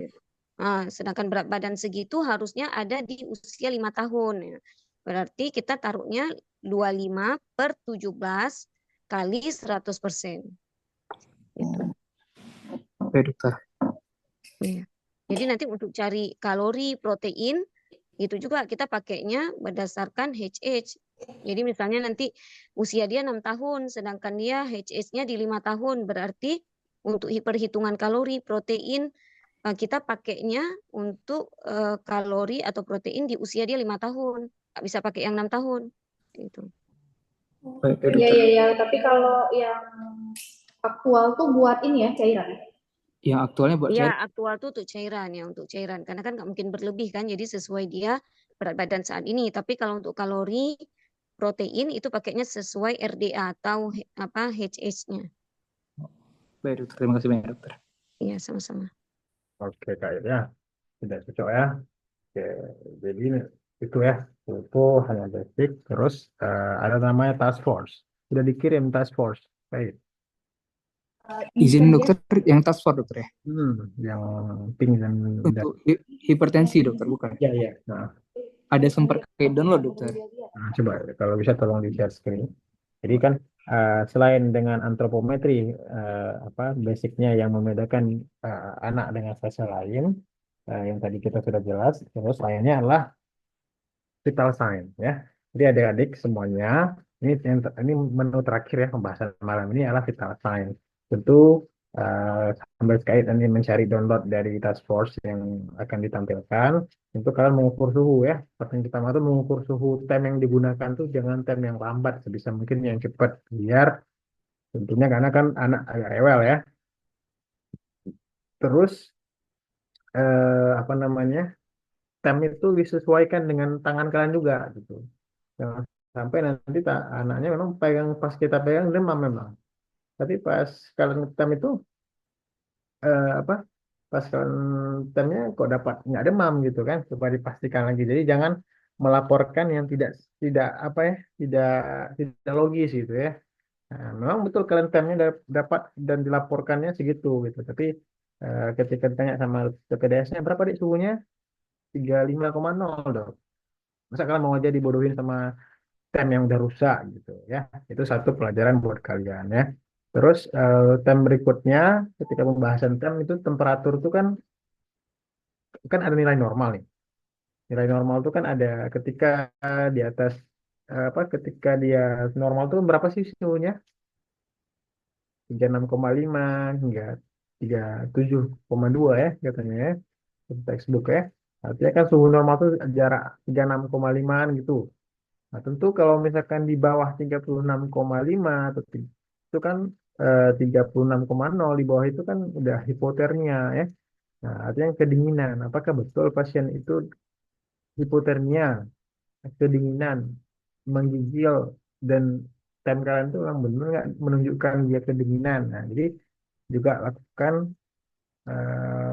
[SPEAKER 2] Nah, sedangkan berat badan segitu harusnya ada di usia 5 tahun. Ya. Berarti kita taruhnya 25 per 17 kali 100%. Gitu.
[SPEAKER 3] Oke dokter.
[SPEAKER 2] Iya. Jadi nanti untuk cari kalori, protein, itu juga kita pakainya berdasarkan HH. Jadi misalnya nanti usia dia 6 tahun, sedangkan dia HH-nya di 5 tahun. Berarti untuk perhitungan kalori, protein, kita pakainya untuk kalori atau protein di usia dia 5 tahun. Nggak bisa pakai yang 6 tahun. Gitu.
[SPEAKER 3] Oke
[SPEAKER 4] Iya,
[SPEAKER 3] dokter.
[SPEAKER 4] iya, iya. Tapi kalau yang aktual tuh buat ini ya, cairan ya?
[SPEAKER 3] Yang aktualnya buat
[SPEAKER 2] Iya,
[SPEAKER 3] cairan.
[SPEAKER 2] aktual tuh untuk cairan ya, untuk cairan. Karena kan nggak mungkin berlebih kan, jadi sesuai dia berat badan saat ini. Tapi kalau untuk kalori, protein itu pakainya sesuai RDA atau apa HH-nya.
[SPEAKER 3] Baik dokter, terima kasih banyak dokter.
[SPEAKER 2] Iya, sama-sama.
[SPEAKER 1] Oke Kak ya, tidak cocok ya. Oke, jadi itu ya, itu hanya basic. Terus ada namanya task force. Sudah dikirim task force. Baik.
[SPEAKER 3] Izin dokter, yang task force dokter ya?
[SPEAKER 1] Yang pink dan
[SPEAKER 3] Untuk hipertensi dokter, bukan?
[SPEAKER 1] ya ya. Nah,
[SPEAKER 3] Ada sempat kayak download dokter.
[SPEAKER 1] coba kalau bisa tolong di share screen. Jadi kan selain dengan antropometri apa basicnya yang membedakan anak dengan spesies lain yang tadi kita sudah jelas, terus lainnya adalah vital sign ya. Jadi adik-adik semuanya ini menu terakhir ya pembahasan malam ini adalah vital sign. Tentu sambil sekait ini mencari download dari task force yang akan ditampilkan. Tentu kalian mengukur suhu ya. Pertanyaan pertama itu mengukur suhu tem yang digunakan tuh jangan tem yang lambat sebisa mungkin yang cepat biar tentunya karena kan anak agak rewel ya. Terus apa namanya tem itu disesuaikan dengan tangan kalian juga gitu. Jangan sampai nanti anaknya memang pegang pas kita pegang demam memang. Tapi pas kalian tem itu apa? Pas kalian temnya kok dapat nggak demam gitu kan? Coba dipastikan lagi. Jadi jangan melaporkan yang tidak tidak apa ya tidak tidak logis gitu ya. Nah, memang betul kalian temnya dapat dan dilaporkannya segitu gitu. Tapi ketika ditanya sama PPDS-nya berapa dik suhunya? 35,0 dok. Masa kalian mau aja dibodohin sama tem yang udah rusak gitu ya. Itu satu pelajaran buat kalian ya. Terus tem berikutnya ketika pembahasan tem itu temperatur itu kan ada nilai normal nih. Nilai normal itu kan ada ketika di atas apa ketika dia normal itu berapa sih suhunya? 36,5 hingga 37,2 ya katanya ya. Di textbook ya. Artinya kan suhu normal itu jarak 36,5 gitu. Nah, tentu kalau misalkan di bawah 36,5 atau itu kan 36,0 di bawah itu kan udah hipotermia ya. Nah, artinya kedinginan. Apakah betul pasien itu hipotermia, kedinginan, menggigil dan tem kalian itu memang benar nggak menunjukkan dia kedinginan. Nah, jadi juga lakukan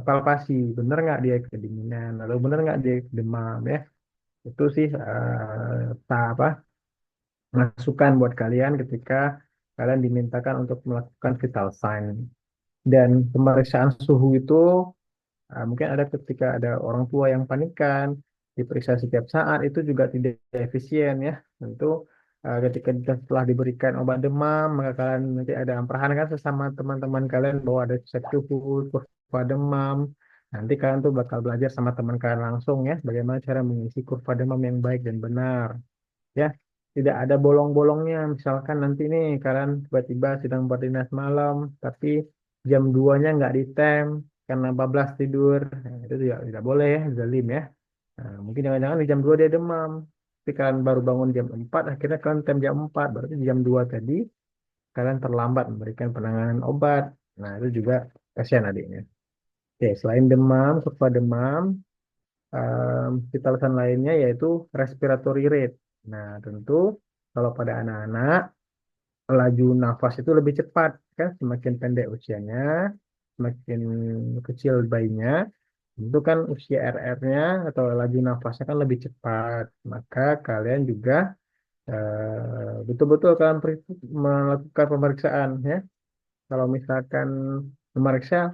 [SPEAKER 1] palpasi, benar nggak dia kedinginan, lalu benar nggak dia demam ya. Itu sih apa masukan buat kalian ketika kalian dimintakan untuk melakukan vital sign. Dan pemeriksaan suhu itu mungkin ada ketika ada orang tua yang panikan, diperiksa setiap saat itu juga tidak efisien ya. Tentu ketika setelah diberikan obat demam, maka kalian nanti ada memperhatikan sesama teman-teman kalian bahwa ada cek suhu, kurva demam. Nanti kalian tuh bakal belajar sama teman kalian langsung ya, bagaimana cara mengisi kurva demam yang baik dan benar ya, tidak ada bolong-bolongnya. Misalkan nanti nih kalian tiba-tiba sedang berdinas malam tapi jam 2-nya nggak ditem karena bablas tidur. Nah, itu tidak boleh ya, zalim ya. Nah, mungkin jangan-jangan di jam 2 dia demam tapi kalian baru bangun jam 4 akhirnya kalian tem jam 4 berarti di jam 2 tadi kalian terlambat memberikan penanganan obat. Nah itu juga kasihan adiknya. Oke, selain demam, kurva demam, kita alasan lainnya yaitu respiratory rate. Nah, tentu Kalau pada anak-anak, laju nafas itu lebih cepat, kan? Semakin pendek usianya, semakin kecil bayinya, itu kan usia RR-nya atau laju nafasnya kan lebih cepat. Maka kalian juga betul-betul kalian melakukan pemeriksaan ya. Kalau misalkan memeriksa,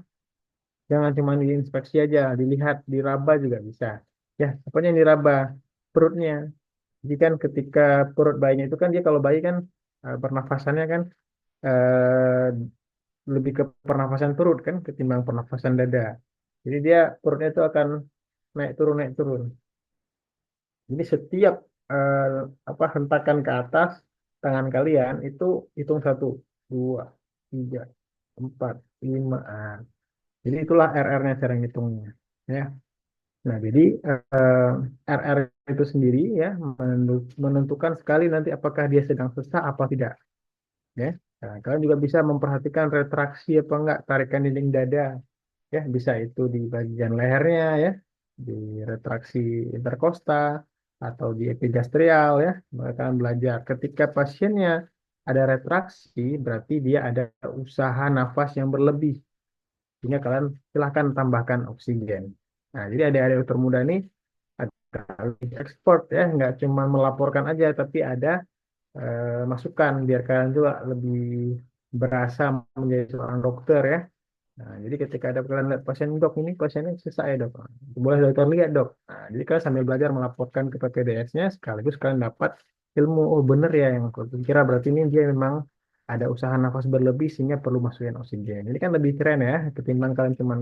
[SPEAKER 1] jangan cuma diinspeksi aja, dilihat, diraba juga bisa. Ya, apanya yang diraba? Perutnya. Jadi kan ketika perut bayinya itu kan dia kalau bayi kan pernafasannya kan eh, lebih ke pernafasan perut kan ketimbang pernafasan dada. Jadi dia perutnya itu akan naik turun. Jadi setiap eh, hentakan ke atas tangan kalian itu hitung satu, dua, tiga, empat, lima. Jadi itulah RR-nya cara ngitungnya. Ya. Nah, jadi RR itu sendiri ya menentukan sekali nanti apakah dia sedang sesak apa tidak. Ya. Nah, kalian juga bisa memperhatikan retraksi apa enggak tarikan dinding dada. Ya, bisa itu di bagian lehernya ya, di retraksi interkosta atau di epigastrial ya. Mereka akan belajar ketika pasiennya ada retraksi berarti dia ada usaha nafas yang berlebih. Sehingga kalian silahkan tambahkan oksigen. Nah, jadi adik-adik termuda ini ada ekspor ya, nggak cuma melaporkan aja, tapi ada masukan biar kalian juga lebih berasa menjadi seorang dokter ya. Nah, jadi ketika ada kalian lihat pasien dok ini pasiennya sesak ya dok. Boleh dokter lihat dok. Nah, jadi kalian sambil belajar melaporkan ke PPDS-nya sekaligus kalian dapat ilmu oh bener ya yang aku kira berarti ini dia memang ada usaha nafas berlebih sehingga perlu masukin oksigen. Ini kan lebih keren ya ketimbang kalian cuma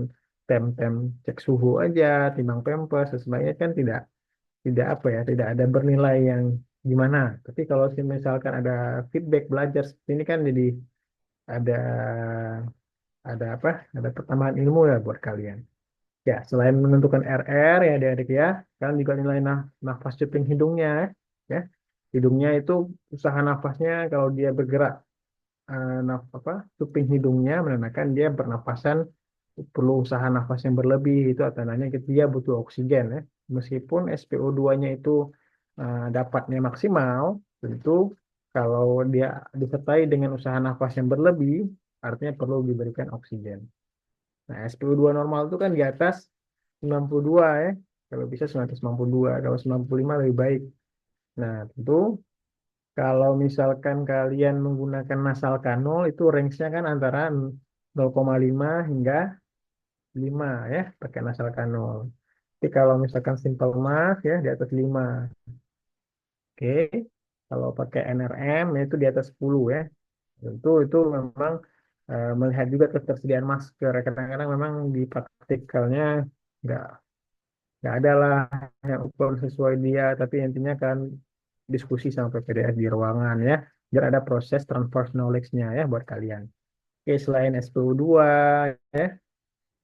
[SPEAKER 1] tem-tem cek suhu aja, timbang pempes, sebenarnya kan tidak tidak apa ya, tidak ada bernilai yang gimana. Tapi kalau misalkan ada feedback belajar seperti ini kan jadi ada ada apa? Ada pertambahan ilmu ya buat kalian. Ya, selain menentukan RR ya adik-adik ya, kalian juga nilai nafas cuping hidungnya ya. Hidungnya itu usaha nafasnya kalau dia bergerak cuping hidungnya menandakan dia bernapasan perlu usaha nafas yang berlebih itu tandanya dia butuh oksigen ya. Meskipun SpO2-nya itu dapatnya maksimal, tentu kalau dia disertai dengan usaha nafas yang berlebih, artinya perlu diberikan oksigen. Nah, SpO2 normal itu kan di atas 92 ya. Kalau bisa 192, kalau 95 lebih baik. Nah, tentu kalau misalkan kalian menggunakan nasal kanul itu range-nya kan antara 0,5 hingga 5 ya, pakai nasal kanul. Tapi kalau misalkan simple mask ya di atas 5. Oke. Kalau pakai NRM ya itu di atas 10 ya. Tentu itu memang melihat juga ketersediaan masker. Kadang-kadang memang di praktikalnya nggak nggak ada lah yang ukur sesuai dia. Tapi intinya kan diskusi sama PPDS di ruangan ya. Biar ada proses transfer knowledge-nya ya buat kalian. Oke, selain SPO2 ya,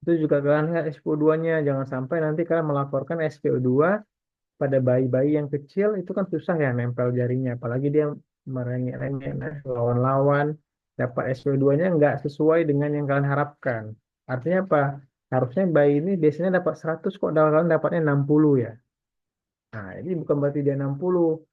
[SPEAKER 1] itu juga kalian lihat SPO2-nya. Jangan sampai nanti kalian melaporkan SPO2 pada bayi-bayi yang kecil itu kan susah ya nempel jarinya. Apalagi dia merengek-rengek lawan-lawan. Dapat SPO2-nya nggak sesuai dengan yang kalian harapkan. Artinya apa? Harusnya bayi ini biasanya dapat 100 kok kalian dapatnya 60 ya. Nah, ini bukan berarti dia 60.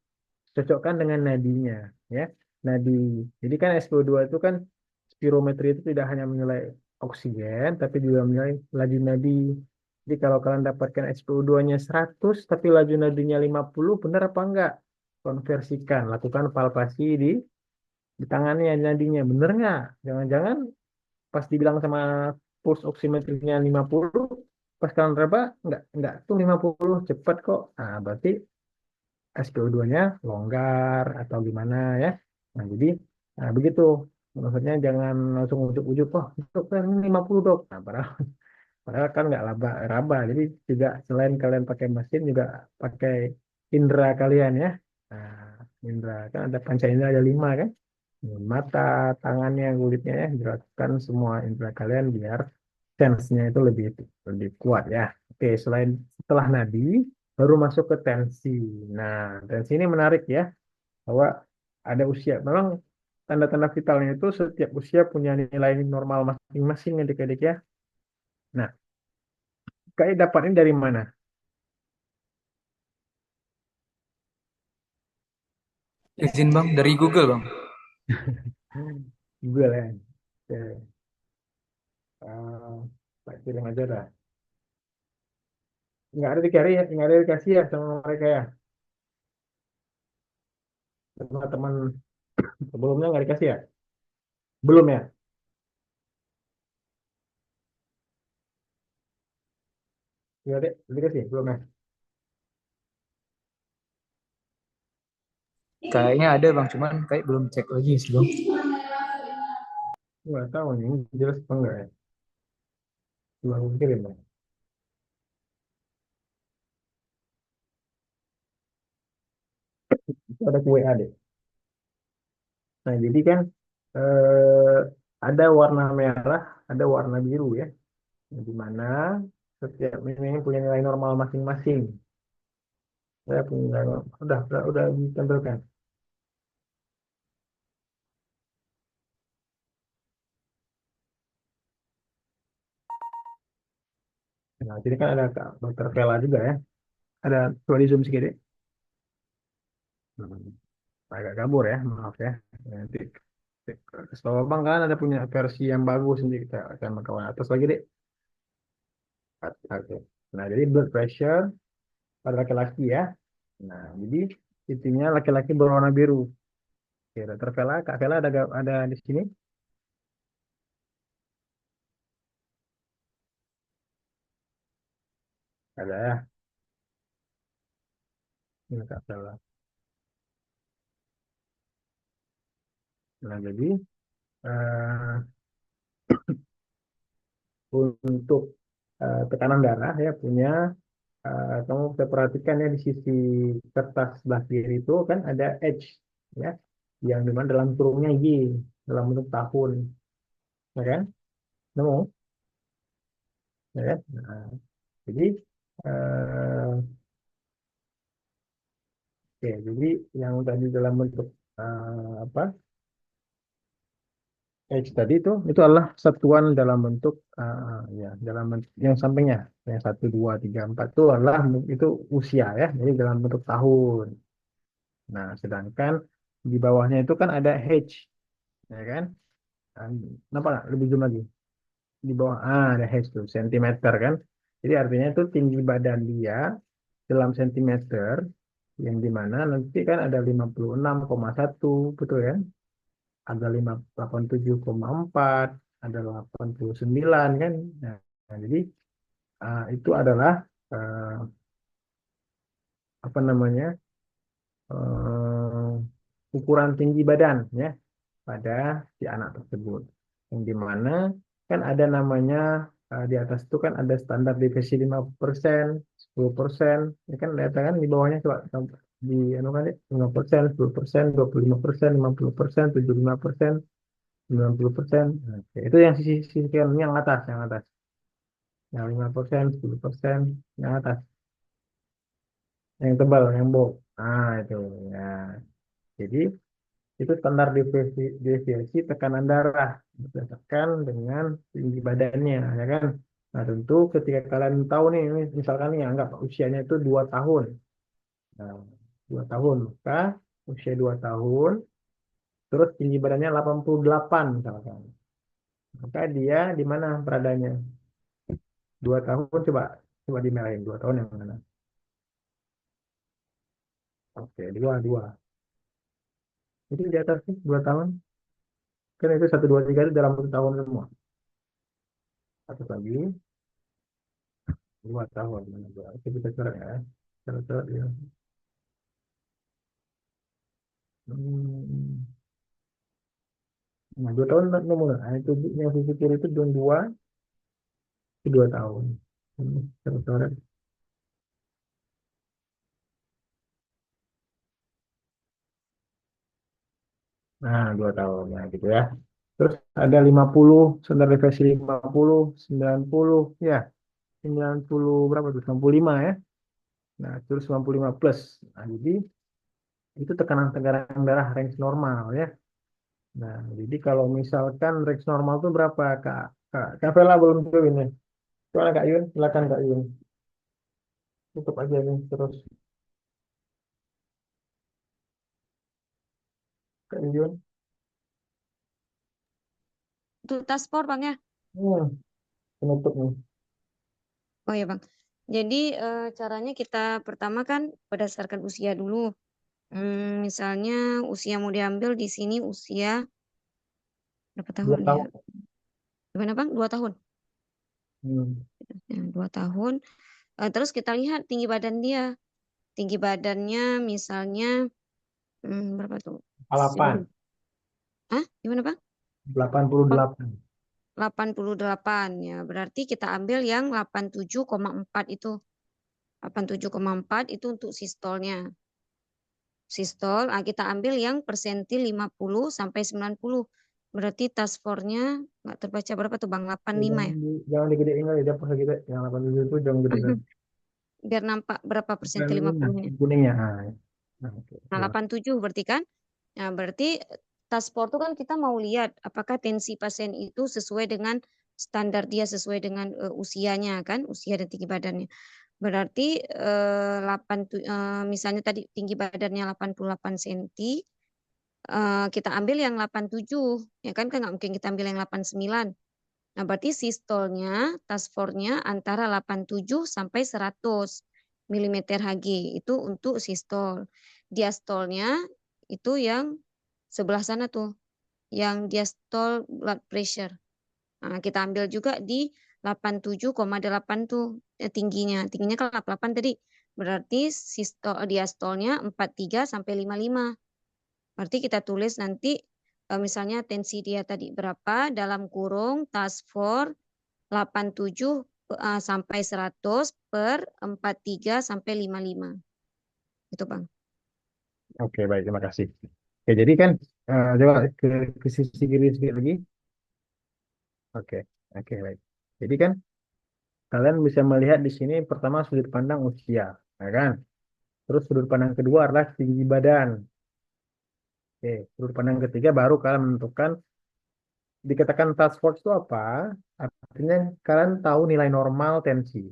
[SPEAKER 1] Cocokkan dengan nadinya ya. Nadi. Jadi kan SPO2 itu kan spirometri itu tidak hanya menilai oksigen tapi juga menilai laju nadi. Jadi kalau kalian dapatkan SPO2-nya 100 tapi laju nadinya 50 benar apa enggak? Konversikan, lakukan palpasi di tangannya nadinya. Bener nggak? Jangan-jangan pas dibilang sama pulse oximetrinya 50 pas kalian raba enggak tuh 50 cepat kok. Nah, berarti SPO2-nya longgar atau gimana ya. Nah, jadi begitu. Maksudnya jangan langsung ujuk-ujuk, oh dokter ini 50 dok. Nah, padahal kan nggak raba. Jadi juga selain kalian pakai mesin juga pakai indera kalian ya. Nah, indera kan ada panca indera ada 5 kan. Mata, tangannya, kulitnya ya. Gerakan semua indera kalian biar sense-nya itu lebih lebih kuat ya. Oke, setelah nadi baru masuk ke tensi. Nah, tensi ini menarik ya bahwa ada usia. Memang tanda-tanda vitalnya itu setiap usia punya nilai normal masing-masing adik-adik ya. Nah, kayak dapatnya dari mana?
[SPEAKER 3] Izin Bang, dari Google Bang.
[SPEAKER 1] Google ya. Oke. Eh, tak kirim aja dah. Nggak ada dikasih ya sama mereka ya. Teman-teman sebelumnya nggak dikasih ya? Belum ya? Ya deh, dikasih belum ya?
[SPEAKER 3] Kayaknya ada Bang, cuman kayak belum cek lagi sih Bang.
[SPEAKER 1] Nggak tahu nih, jelas apa enggak ya? Coba aku kirim ya. Itu ada kue WA deh. Nah, jadi kan eh, ada warna merah, ada warna biru ya. Di mana setiap ini punya nilai normal masing-masing. Saya punya nilai normal. Udah ditampilkan. Nah, jadi kan ada Kak Dokter Vela juga ya. Ada coba di zoom sedikit. Hmm, agak kabur ya, maaf ya. Nanti setelah Bang kan ada punya versi yang bagus nanti kita akan kawan atas lagi deh. Oke. Nah, jadi blood pressure pada laki-laki ya. Nah, jadi intinya laki-laki berwarna biru. Oke, Dokter Vela, Kak Vela ada di sini? Ada ya. Ini Kak Vela. Nah, jadi eh, untuk tekanan darah ya punya kamu bisa perhatikan ya di sisi kertas sebelah kiri itu kan ada H ya yang dimana dalam kurungnya Y dalam bentuk tahun ya kan nemu ya kan? Nah, jadi eh, oke, jadi yang tadi dalam bentuk apa H tadi itu adalah satuan dalam bentuk ya dalam bentuk yang sampingnya yang 1, 2, 3, 4 itu adalah itu usia ya jadi dalam bentuk tahun. Nah, sedangkan di bawahnya itu kan ada H, ya kan? Nah, kenapa nggak? Lebih zoom lagi. Di bawah, ada H tuh, sentimeter kan? Jadi artinya itu tinggi badan dia dalam sentimeter, yang dimana nanti kan ada 56,1, betul kan? Ada 87,4, ada 89 kan? Nah, jadi itu adalah eh, apa namanya? eh, ukuran tinggi badan ya pada si anak tersebut. Yang dimana kan ada namanya di atas itu kan ada standar deviasi 5%, 10%, ya kan data kan di bawahnya coba di anu kan 5%, 10%, 25%, 50%, 75%, 90%. Nah, itu yang sisi yang atas, yang 5%, 10%, yang atas, yang tebal, yang bold. Nah, itu ya. Jadi itu standar deviasi tekanan darah berdasarkan dengan tinggi badannya, ya kan? Nah, tentu ketika kalian tahu nih, misalkan nih anggap usianya itu 2 tahun. Nah, 2 tahun, maka usia 2 tahun, terus tinggi badannya 88 misalkan. Maka dia di mana beradanya? 2 tahun, coba coba dimarahin 2 tahun yang mana? Oke, dua. Itu di atas sih 2 tahun. Kan itu 1, 2, 3 itu dalam 1 tahun semua. Satu lagi. 2 tahun mana gua oke kita coret ya coret ya. Hmm. Nah 2 tahun nomor nah, itu yang sisi kiri itu itu 2 tahun. Coret. Nah 2 tahun ya gitu ya. Terus ada 50 standar deviasi 50 90 ya 90 berapa tuh 95 ya. Nah terus 95 plus. Nah jadi itu tekanan darah range normal ya. Nah jadi kalau misalkan range normal itu berapa Kak? Kak Vela belum tahu ini. Soalnya Kak Yun, silakan Kak Yun. Tutup aja nih terus. Kak Yun.
[SPEAKER 2] Untuk task force Bang ya.
[SPEAKER 1] Hmm, penutup nih.
[SPEAKER 2] Oh ya Bang. Jadi caranya kita pertama kan berdasarkan usia dulu. Misalnya usia mau diambil di sini usia berapa
[SPEAKER 1] 2
[SPEAKER 2] tahun ya?
[SPEAKER 1] tahun.
[SPEAKER 2] Gimana Bang? 2 tahun.
[SPEAKER 1] Hmm.
[SPEAKER 2] Ya, 2 tahun. Terus kita lihat tinggi badan dia. Tinggi badannya misalnya berapa tuh?
[SPEAKER 1] 8.
[SPEAKER 2] Hah? Gimana Bang?
[SPEAKER 1] 88.
[SPEAKER 2] 88 ya. Berarti kita ambil yang 87,4 itu. 87,4 itu untuk sistolnya. Sistol, kita ambil yang persentil 50 sampai 90. Berarti task force-nya nggak terbaca berapa tuh Bang? 85 ya?
[SPEAKER 1] Jangan digedein kali, dia pas kita yang 87 itu jangan gede kan.
[SPEAKER 2] Biar nampak berapa persentil 50-nya.
[SPEAKER 1] Kuningnya. Nah, oke.
[SPEAKER 2] Nah, 87 berarti kan? Nah, berarti task force itu kan kita mau lihat apakah tensi pasien itu sesuai dengan standar dia, sesuai dengan usianya kan, usia dan tinggi badannya. Berarti misalnya tadi tinggi badannya 88 cm, kita ambil yang 87, ya kan nggak mungkin kita ambil yang 89. Nah, berarti sistolnya, task force-nya antara 87 sampai 100 mm Hg itu untuk sistol. Diastolnya itu yang sebelah sana tuh, yang diastole blood pressure. Nah, kita ambil juga di 87,8 tuh tingginya. Tingginya kan 88 tadi. Berarti diastolnya 43 sampai 55. Berarti kita tulis nanti misalnya tensi dia tadi berapa dalam kurung task force 87 sampai 100 per 43 sampai 55. Itu Bang.
[SPEAKER 1] Oke, baik, terima kasih. Oke, jadi kan coba ke sisi kiri sedikit lagi. Oke, oke, baik. Jadi kan kalian bisa melihat di sini pertama sudut pandang usia, ya kan? Terus sudut pandang kedua adalah tinggi badan. Oke, sudut pandang ketiga baru kalian menentukan dikatakan task force itu apa? Artinya kalian tahu nilai normal tensi.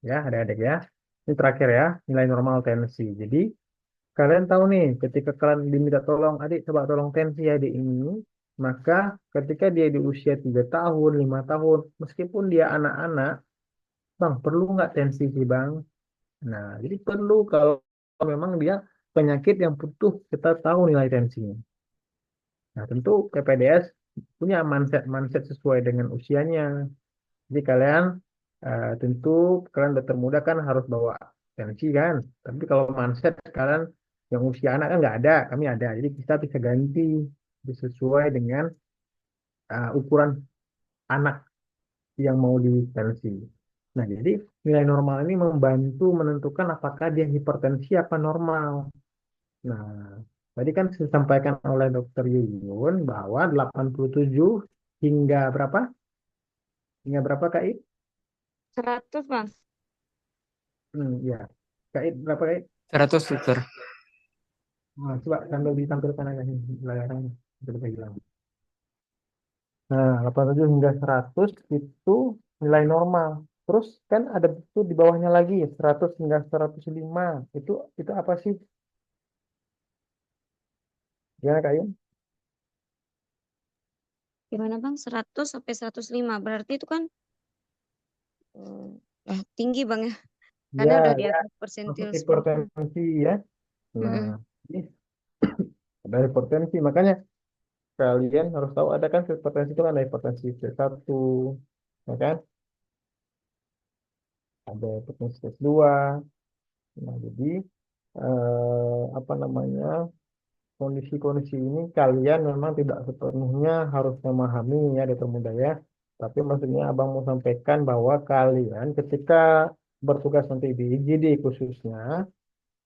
[SPEAKER 1] Ya, adik-adik ya. Ini terakhir ya, nilai normal tensi. Jadi kalian tahu nih, ketika kalian diminta tolong, adik coba tolong tensi adik ini, maka ketika dia di usia 3 tahun, 5 tahun, meskipun dia anak-anak, bang perlu nggak tensi sih bang? Nah, jadi perlu kalau memang dia penyakit yang butuh kita tahu nilai tensinya. Nah, tentu PPDS punya mindset sesuai dengan usianya. Jadi kalian tentu kalian udah termuda kan harus bawa tensi kan. Tapi kalau mindset kalian yang usia anak kan nggak ada, kami ada. Jadi kita bisa ganti sesuai dengan ukuran anak yang mau di tensi. Nah, jadi nilai normal ini membantu menentukan apakah dia hipertensi apa normal. Nah, tadi kan disampaikan oleh Dokter Yuyun bahwa 87 hingga berapa? Hingga berapa Kak I?
[SPEAKER 2] 100 Bang.
[SPEAKER 1] Ya. Kak I berapa Kak I?
[SPEAKER 3] 100 dokter.
[SPEAKER 1] Nah, coba sambil ditampilkan aja nih layarnya. Coba hilang. Nah, 87 hingga 100 itu nilai normal. Terus kan ada itu di bawahnya lagi 100 hingga 105. Itu apa sih? Gimana Kak Yun?
[SPEAKER 2] Gimana Bang? 100 sampai 105. Berarti itu kan tinggi Bang ya. Karena
[SPEAKER 1] Ya,
[SPEAKER 2] udah di
[SPEAKER 1] ya,
[SPEAKER 2] atas
[SPEAKER 1] masuk
[SPEAKER 2] persentil 10.
[SPEAKER 1] hipertensi ya. Nah,
[SPEAKER 2] Mm-mm.
[SPEAKER 1] ini ada hipertensi. Makanya kalian harus tahu ada kan hipertensi itu kan ada hipertensi C1, ya kan? Ada hipertensi S2. Nah, jadi apa namanya? Kondisi-kondisi ini kalian memang tidak sepenuhnya harus memahami ya dokter muda ya. Tapi maksudnya Abang mau sampaikan bahwa kalian ketika bertugas nanti di IGD khususnya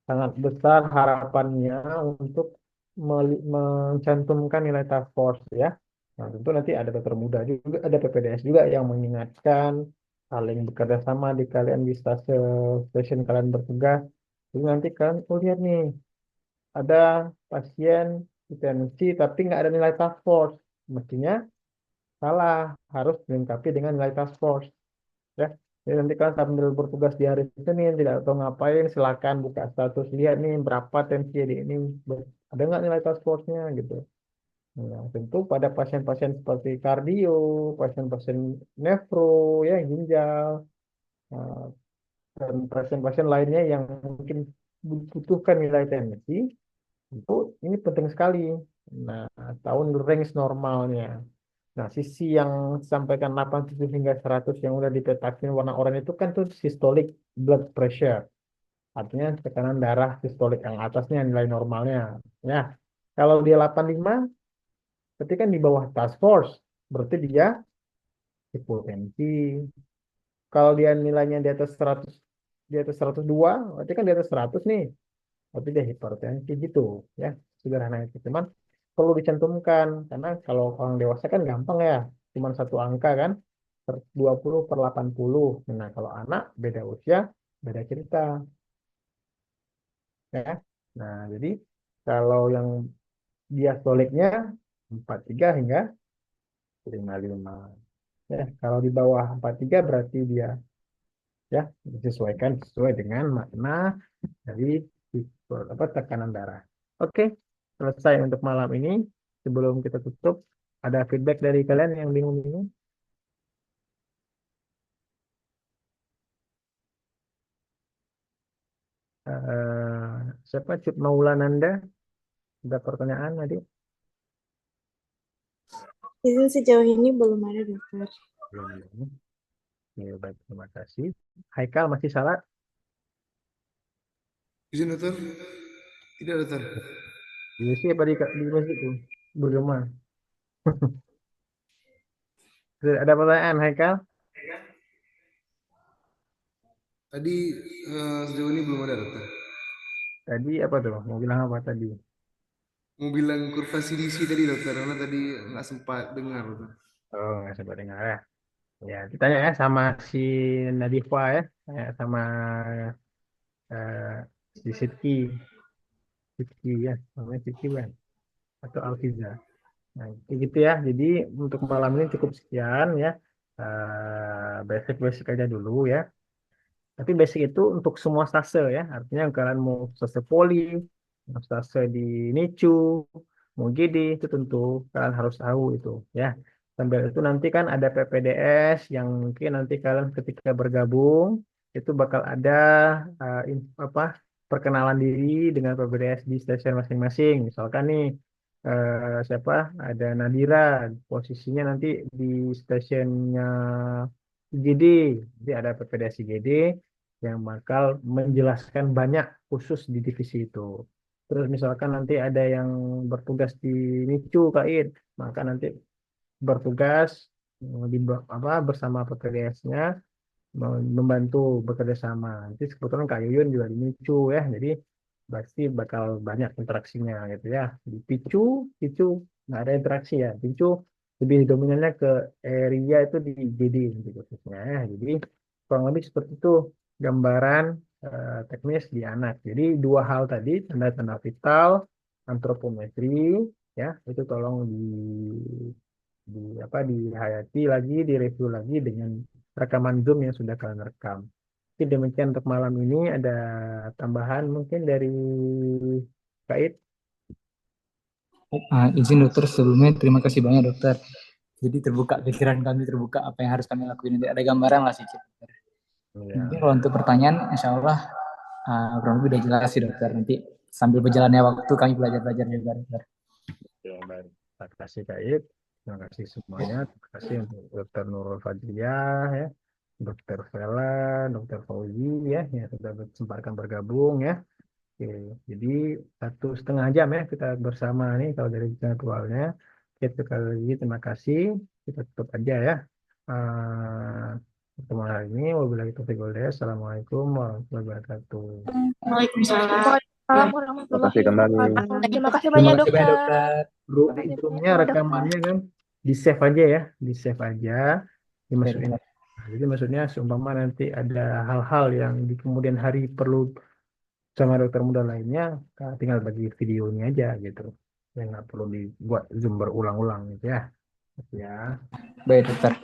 [SPEAKER 1] sangat besar harapannya untuk mencantumkan nilai task force ya. Nah, tentu nanti ada dokter muda juga, ada PPDS juga yang mengingatkan, saling bekerja sama di kalian di stasiun kalian bertugas. Jadi nanti kalian, oh lihat nih, ada pasien hipertensi tapi nggak ada nilai task force. Mestinya salah, harus dilengkapi dengan nilai task force. Ya. Jadi nanti kan sambil bertugas di hari Senin tidak tahu ngapain, silakan buka status lihat nih berapa tensi di ini ada nggak nilai task force-nya gitu. Nah, tentu pada pasien-pasien seperti kardio, pasien-pasien nefro, ya ginjal, eh, dan pasien-pasien lainnya yang mungkin membutuhkan nilai tensi, itu ini penting sekali. Nah, tahun range normalnya. Nah, sisi yang sampaikan 87 hingga 100 yang udah dipetakin warna oranye itu kan tuh systolic blood pressure. Artinya tekanan darah sistolik yang atasnya nilai normalnya. Ya, kalau dia 85, berarti kan di bawah task force. Berarti dia hipotensi. Kalau dia nilainya di atas 102, berarti kan di atas 100 nih. Berarti dia hipertensi gitu. Ya, sederhana itu. Cuman perlu dicantumkan. Karena kalau orang dewasa kan gampang ya. Cuman satu angka kan. 20 per 80. Nah, kalau anak beda usia, beda cerita. Ya. Nah, jadi kalau yang diastoliknya 43 hingga 55. Ya, kalau di bawah 43 berarti dia ya disesuaikan sesuai dengan makna dari apa tekanan darah. Oke, selesai untuk malam ini. Sebelum kita tutup, ada feedback dari kalian yang bingung-bingung? Eh, siapa? Cip Maulananda? Ada pertanyaan tadi?
[SPEAKER 4] Itu sejauh ini belum ada dokter.
[SPEAKER 1] Belum. Ya, baik, terima kasih. Haikal masih salah?
[SPEAKER 6] Izin dokter? Tidak dokter.
[SPEAKER 1] Di sini apa di masjid itu? Bagaimana? Ada pertanyaan, Haikal?
[SPEAKER 6] Tadi sejauh ini belum ada dokter.
[SPEAKER 1] Tadi apa tuh? Mau bilang apa tadi?
[SPEAKER 6] Mau bilang kurva CDC tadi dokter, karena tadi nggak sempat dengar dokter.
[SPEAKER 1] Oh, nggak sempat dengar ya. Ya, ditanya ya sama si Nadifah ya, sama si Sidki ya, namanya Sidki kan, atau Alfiza. Nah, kayak gitu ya. Jadi untuk malam ini cukup sekian ya. Basic-basic aja dulu ya. Tapi basic itu untuk semua stase ya. Artinya kalian mau stase poli, mau stase di NICU, mau GD, itu tentu kalian harus tahu itu ya. Sambil itu nanti kan ada PPDS yang mungkin nanti kalian ketika bergabung itu bakal ada apa perkenalan diri dengan PPDS di stasiun masing-masing. Misalkan nih siapa ada Nadira posisinya nanti di stasiunnya IGD, jadi ada PPDS IGD yang bakal menjelaskan banyak khusus di divisi itu. Terus misalkan nanti ada yang bertugas di NICU KAID, maka nanti bertugas di apa bersama PPDS-nya membantu bekerja sama. Nanti kebetulan Kak Yuyun juga di NICU ya, jadi pasti bakal banyak interaksinya gitu ya. Di PICU nggak ada interaksi ya. PICU lebih dominannya ke area itu di GD gitu khususnya ya. Jadi kurang lebih seperti itu gambaran teknis di anak. Jadi dua hal tadi tanda-tanda vital, antropometri ya itu tolong di apa dihayati lagi, direview lagi dengan rekaman Zoom yang sudah kalian rekam. Jadi demikian untuk malam ini ada tambahan mungkin dari Kait.
[SPEAKER 3] Izin dokter sebelumnya terima kasih banyak dokter. Jadi terbuka pikiran kami, terbuka apa yang harus kami lakuin. Nanti ada gambaran lah sedikit.
[SPEAKER 1] Ya,
[SPEAKER 3] Mungkin kalau untuk pertanyaan, insya Allah kurang lebih udah jelas sih dokter. Nanti sambil berjalannya waktu kami belajar-belajar juga dokter.
[SPEAKER 1] ya, baik. Terima kasih Kait. Terima kasih semuanya. Terima kasih untuk Dr. Nurul Fadliyah ya, Dr. Vela, Dr. Fauzi ya yang sudah berkesempatan bergabung ya. Oke, jadi 1,5 jam ya kita bersama nih kalau dari jadwalnya. Oke, sekali lagi terima kasih. Kita tutup aja ya. Pertemuan hari ini. Wabillahi taufiq wal hidayah. Assalamualaikum warahmatullahi wabarakatuh.
[SPEAKER 4] Waalaikumsalam.
[SPEAKER 5] Terima
[SPEAKER 4] Warahmatullahi
[SPEAKER 5] kasih kembali.
[SPEAKER 4] wabarakatuh. Terima kasih
[SPEAKER 3] Terima
[SPEAKER 4] banyak
[SPEAKER 3] kasih banyak
[SPEAKER 4] dokter.
[SPEAKER 3] dokter.
[SPEAKER 1] Bro,
[SPEAKER 4] Terima kasih
[SPEAKER 1] Zoom-nya
[SPEAKER 4] banyak dokter.
[SPEAKER 1] rekamannya kan di save aja ya, di save aja, dimasukin. Nah, jadi maksudnya seumpama nanti ada hal-hal yang di kemudian hari perlu sama dokter muda lainnya, tinggal bagi videonya aja gitu. Yang nggak perlu dibuat Zoom berulang-ulang gitu ya. Ya.
[SPEAKER 3] Baik dokter.